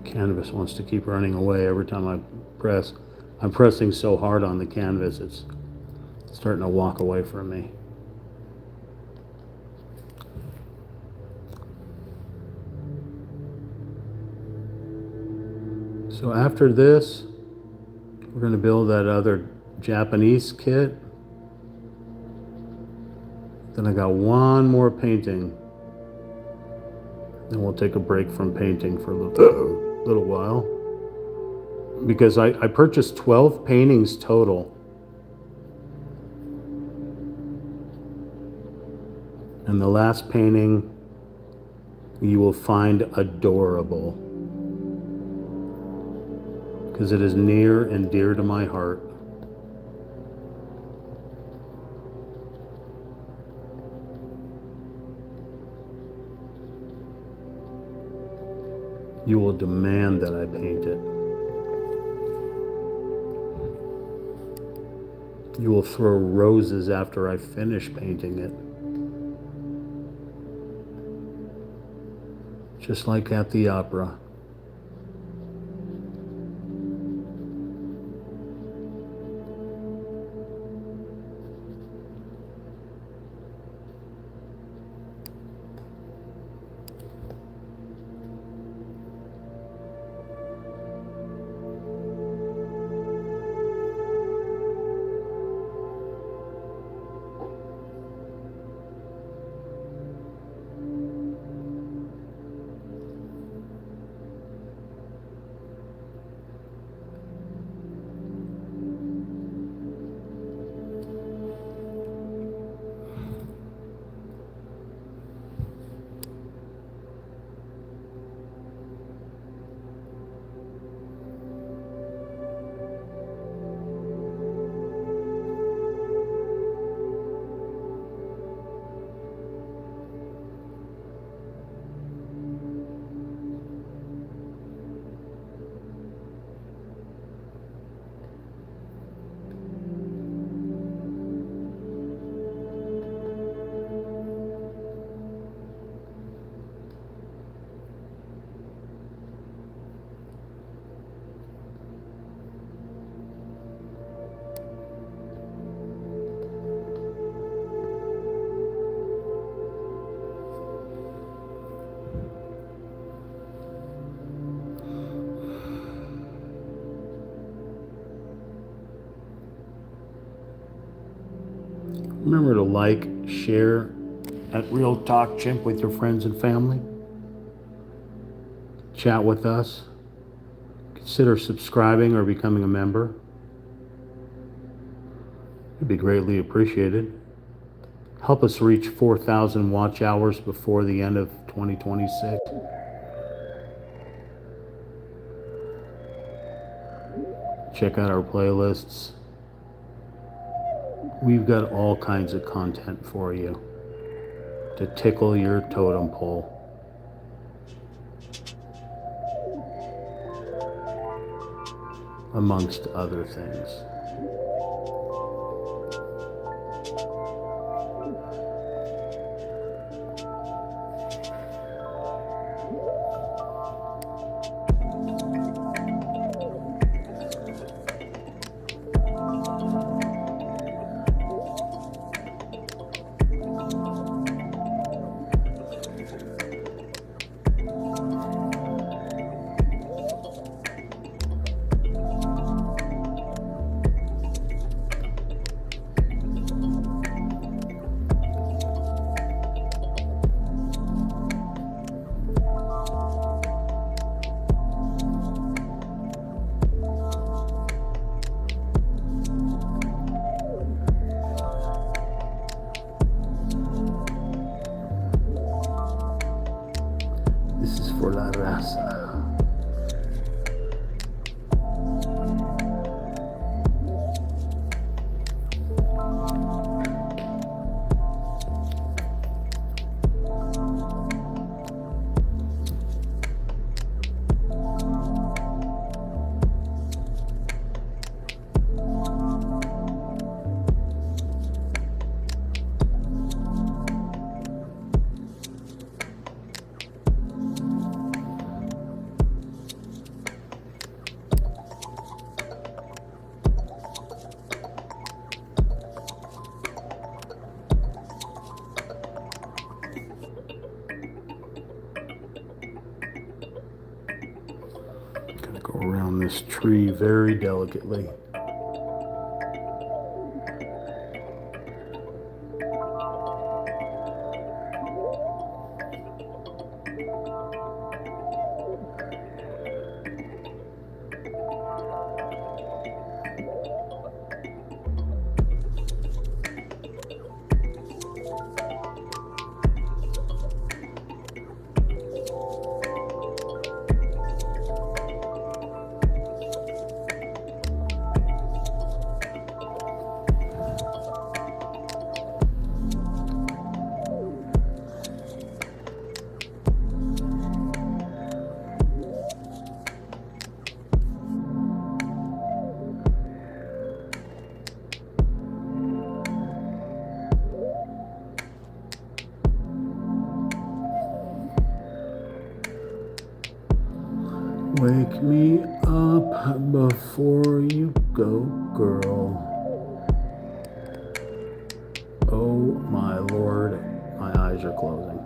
canvas wants to keep running away every time I press. I'm pressing so hard on the canvas, it's starting to walk away from me. So after this, we're going to build that other Japanese kit. Then I got one more painting. Then we'll take a break from painting for a little while. Because I purchased 12 paintings total. And the last painting you will find adorable. Because it is near and dear to my heart. You will demand that I paint it. You will throw roses after I finish painting it. Just like at the opera. Remember to like, share at Real Talk Chimp with your friends and family. Chat with us. Consider subscribing or becoming a member. It'd be greatly appreciated. Help us reach 4,000 watch hours before the end of 2026. Check out our playlists. We've got all kinds of content for you to tickle your totem pole. Amongst other things. This is for la raza. Gonna go around this tree very delicately. Wake me up before you go, girl. Oh my lord, my eyes are closing.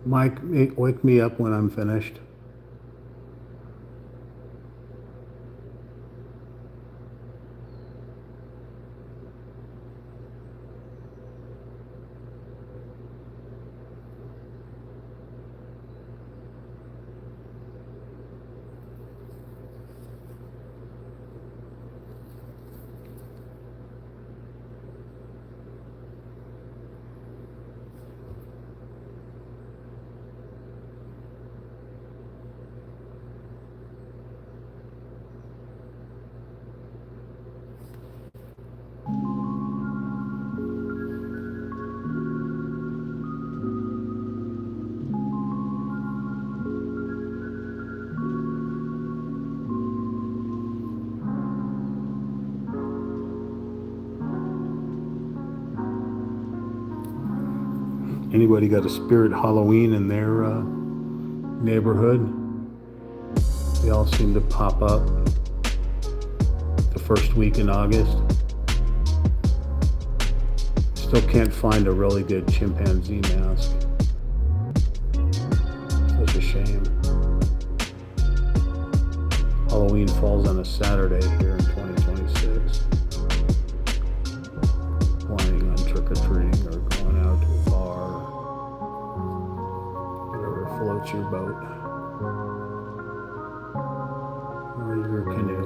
Mike, wake me up when I'm finished. Anybody got a spirit Halloween in their neighborhood? They all seem to pop up the first week in August. Still can't find a really good chimpanzee mask. Such a shame. Halloween falls on a Saturday here in 2026. Planning on trick-or-treating or going out to a bar, whatever floats your boat, or your canoe.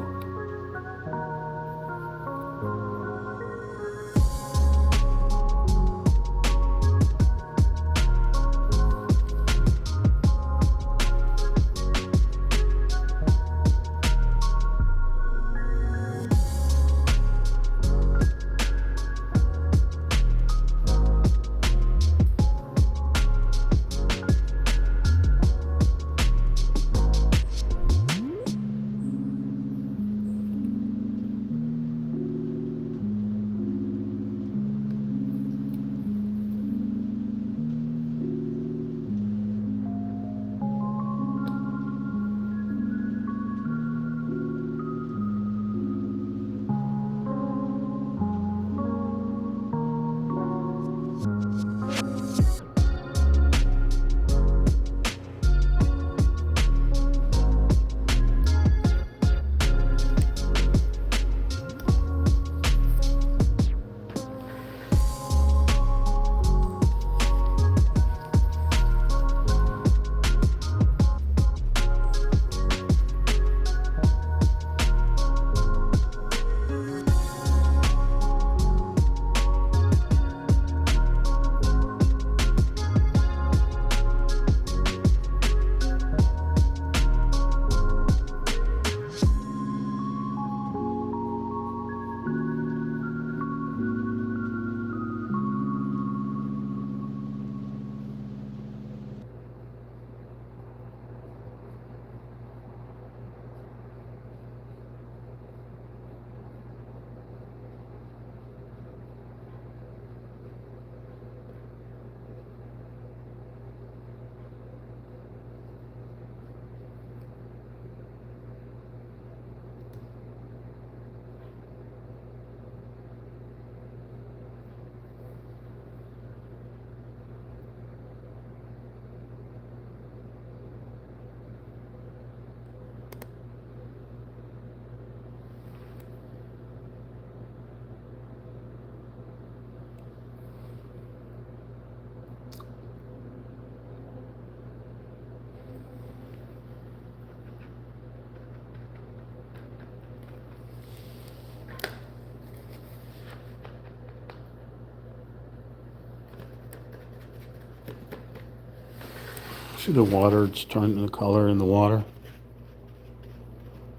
See the water, it's turning the color in the water.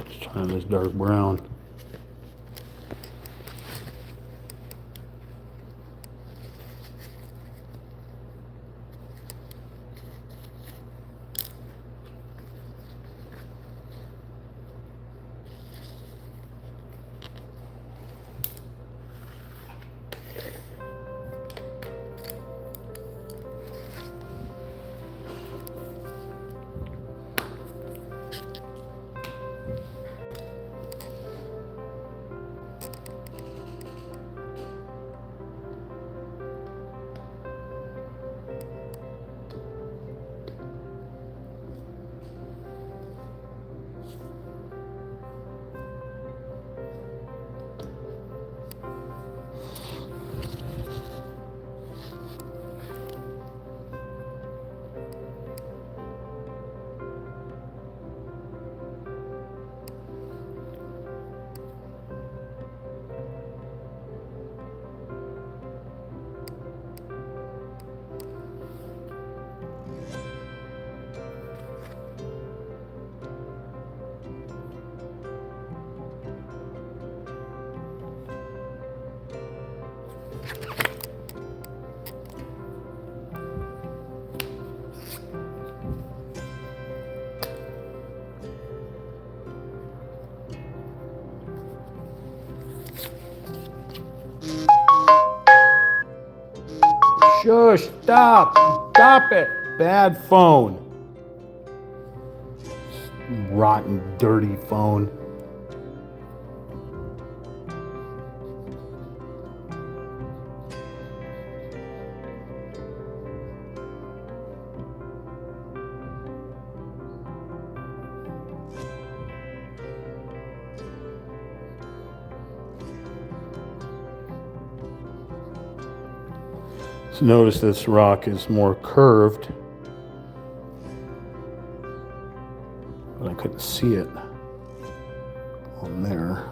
It's turning this dark brown. Shush, stop it. Bad phone. Rotten, dirty phone. So notice this rock is more curved, but I couldn't see it on there.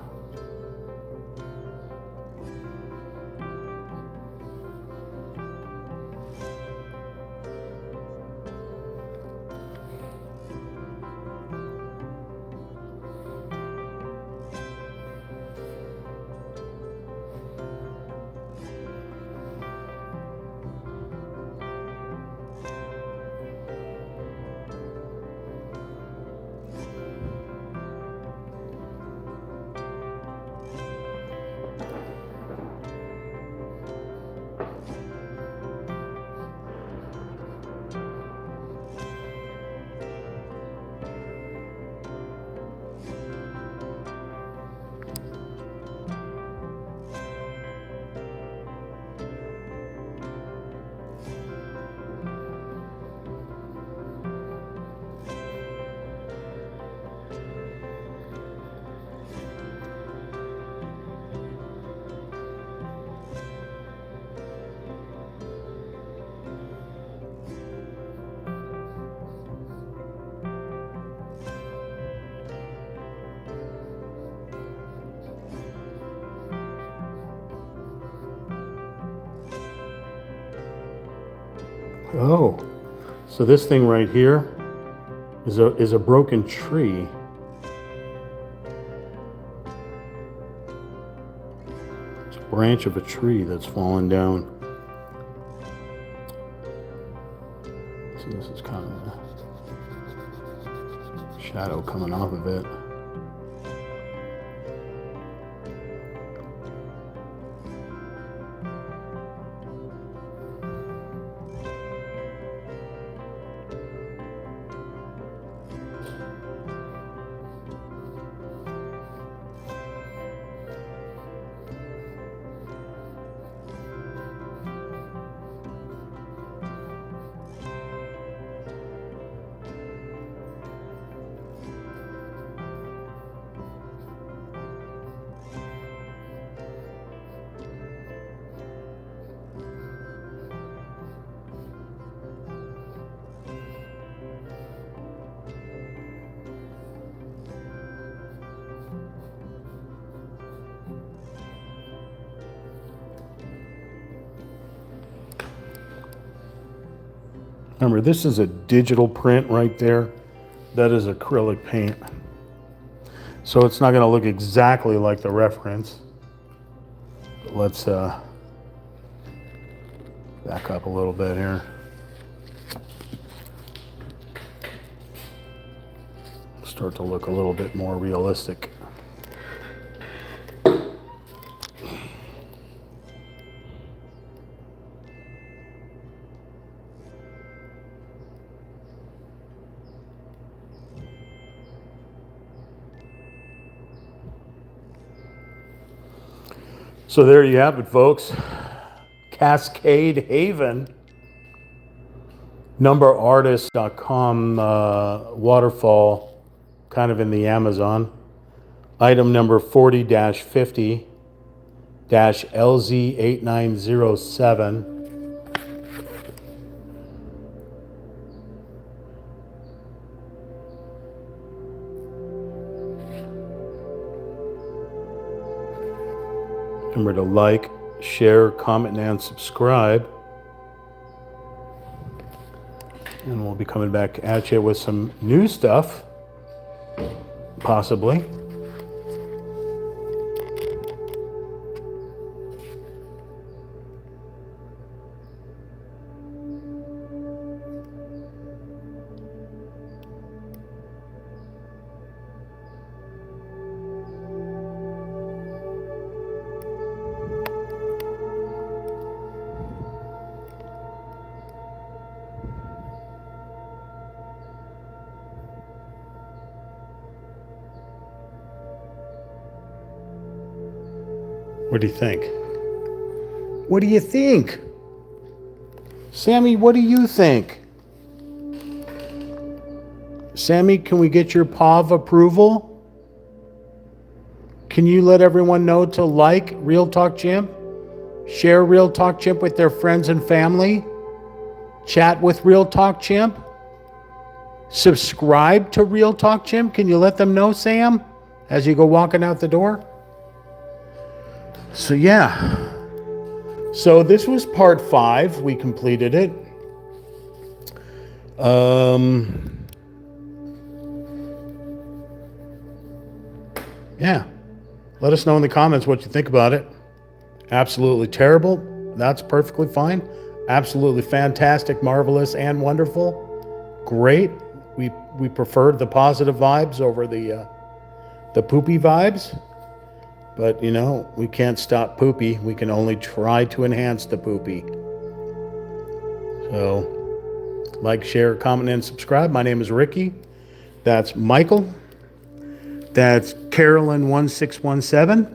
Oh, so this thing right here is a broken tree. It's a branch of a tree that's fallen down. So this is kind of a shadow coming off of it. Remember, this is a digital print right there. That is acrylic paint. So it's not going to look exactly like the reference. But let's back up a little bit here. Start to look a little bit more realistic. So there you have it, folks. Cascade Haven, numberartist.com, waterfall, kind of in the Amazon. Item number 40-50-LZ8907. Remember to like, share, comment, and subscribe. And we'll be coming back at you with some new stuff, possibly. What do you think? What do you think? Sammy, what do you think? Sammy, can we get your paw of approval? Can you let everyone know to like Real Talk Chimp? Share Real Talk Chimp with their friends and family? Chat with Real Talk Chimp? Subscribe to Real Talk Chimp? Can you let them know, Sam, as you go walking out the door? So yeah, so this was part 5. We completed it. Yeah, let us know in the comments what you think about it. Absolutely terrible. That's perfectly fine. Absolutely fantastic, marvelous, and wonderful. Great. We preferred the positive vibes over the poopy vibes. But, you know, we can't stop poopy. We can only try to enhance the poopy. So, like, share, comment, and subscribe. My name is Ricky. That's Michael. That's Carolyn1617.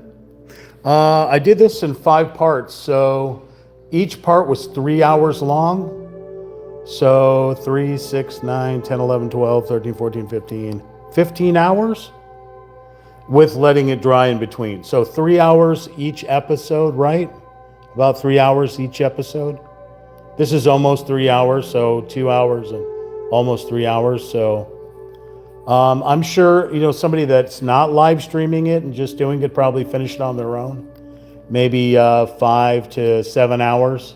I did this in 5 parts. So, each part was 3 hours long. So, 3, 6, 9, 10, 11, 12, 13, 14, 15. 15 hours? With letting it dry in between. So 3 hours each episode, right? About 3 hours each episode. This is almost 3 hours, so 2 hours and almost 3 hours. So I'm sure, you know, somebody that's not live streaming it and just doing it probably finished it on their own. Maybe 5 to 7 hours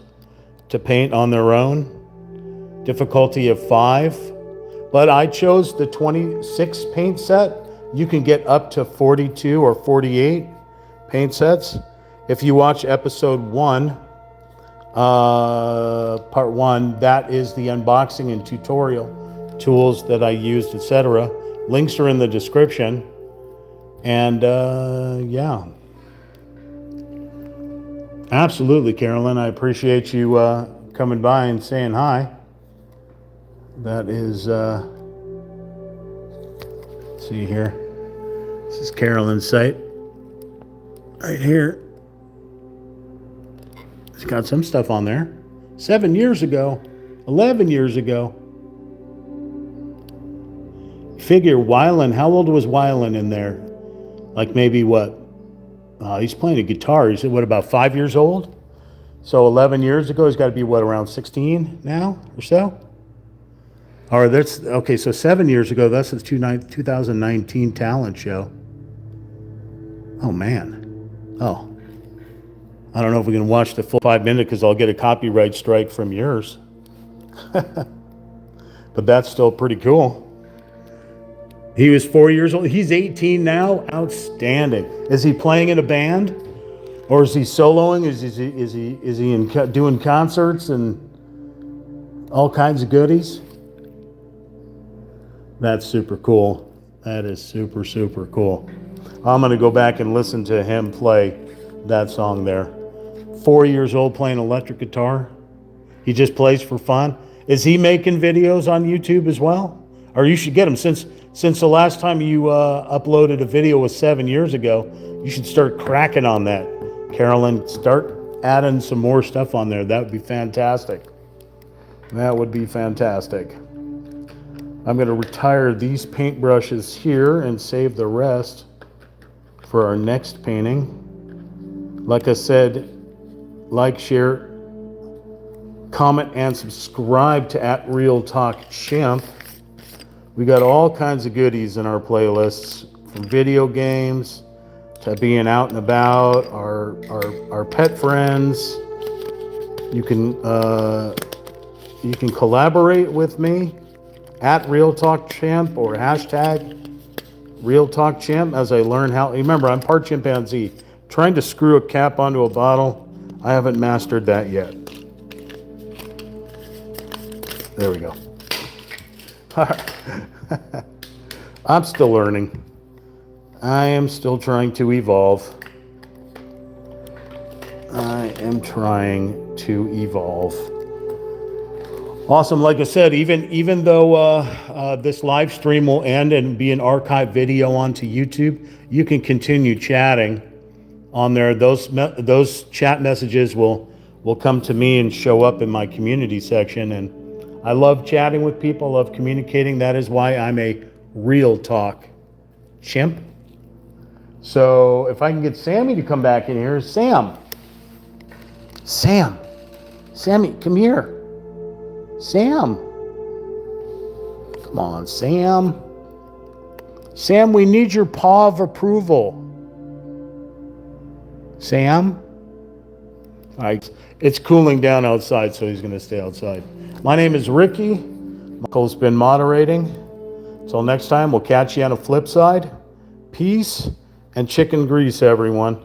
to paint on their own. Difficulty of 5. But I chose the 26 paint set. You can get up to 42 or 48 paint sets. If you watch episode 1, part 1, that is the unboxing and tutorial tools that I used, etc. Links are in the description. And yeah. Absolutely, Carolyn. I appreciate you coming by and saying hi. That is... see here. This is Carolyn's site. Right here. It's got some stuff on there. 7 years ago. 11 years ago. Figure Weiland. How old was Weiland in there? Like maybe what? He's playing a guitar. He's what, about 5 years old? So 11 years ago, he's got to be what, around 16 now or so? Or that's, okay, so 7 years ago, that's the 2019 talent show. Oh, man. Oh. I don't know if we can watch the full 5 minutes because I'll get a copyright strike from yours. but that's still pretty cool. He was 4 years old. He's 18 now. Outstanding. Is he playing in a band, or is he soloing? Is he doing concerts and all kinds of goodies? That's super cool. That is super, super cool. I'm going to go back and listen to him play that song there. 4 years old, playing electric guitar. He just plays for fun. Is he making videos on YouTube as well? Or you should get him. Since the last time you uploaded a video was 7 years ago, you should start cracking on that, Carolyn. Start adding some more stuff on there. That would be fantastic. That would be fantastic. I'm going to retire these paintbrushes here and save the rest for our next painting. Like I said, like, share, comment, and subscribe to @RealTalkChimp. We got all kinds of goodies in our playlists, from video games to being out and about, our pet friends. You can collaborate with me @RealTalkChimp or #RealTalkChimp as I learn how. Remember, I'm part chimpanzee. Trying to screw a cap onto a bottle, I haven't mastered that yet. There we go. I'm still learning. I am still trying to evolve. I am trying to evolve. Awesome. Like I said, even though this live stream will end and be an archive video onto YouTube, you can continue chatting on there. Those chat messages will come to me and show up in my community section. And I love chatting with people, love communicating. That is why I'm a Real Talk Chimp. So if I can get Sammy to come back in here. Sammy, come here. Sam. Come on, Sam. Sam, we need your paw of approval. Sam? All right, it's cooling down outside, so he's going to stay outside. My name is Ricky. Michael's been moderating. Until next time, we'll catch you on the flip side. Peace and chicken grease, everyone.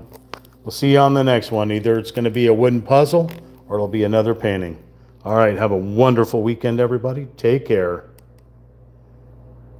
We'll see you on the next one. Either it's going to be a wooden puzzle or it'll be another painting. All right, have a wonderful weekend, everybody. Take care.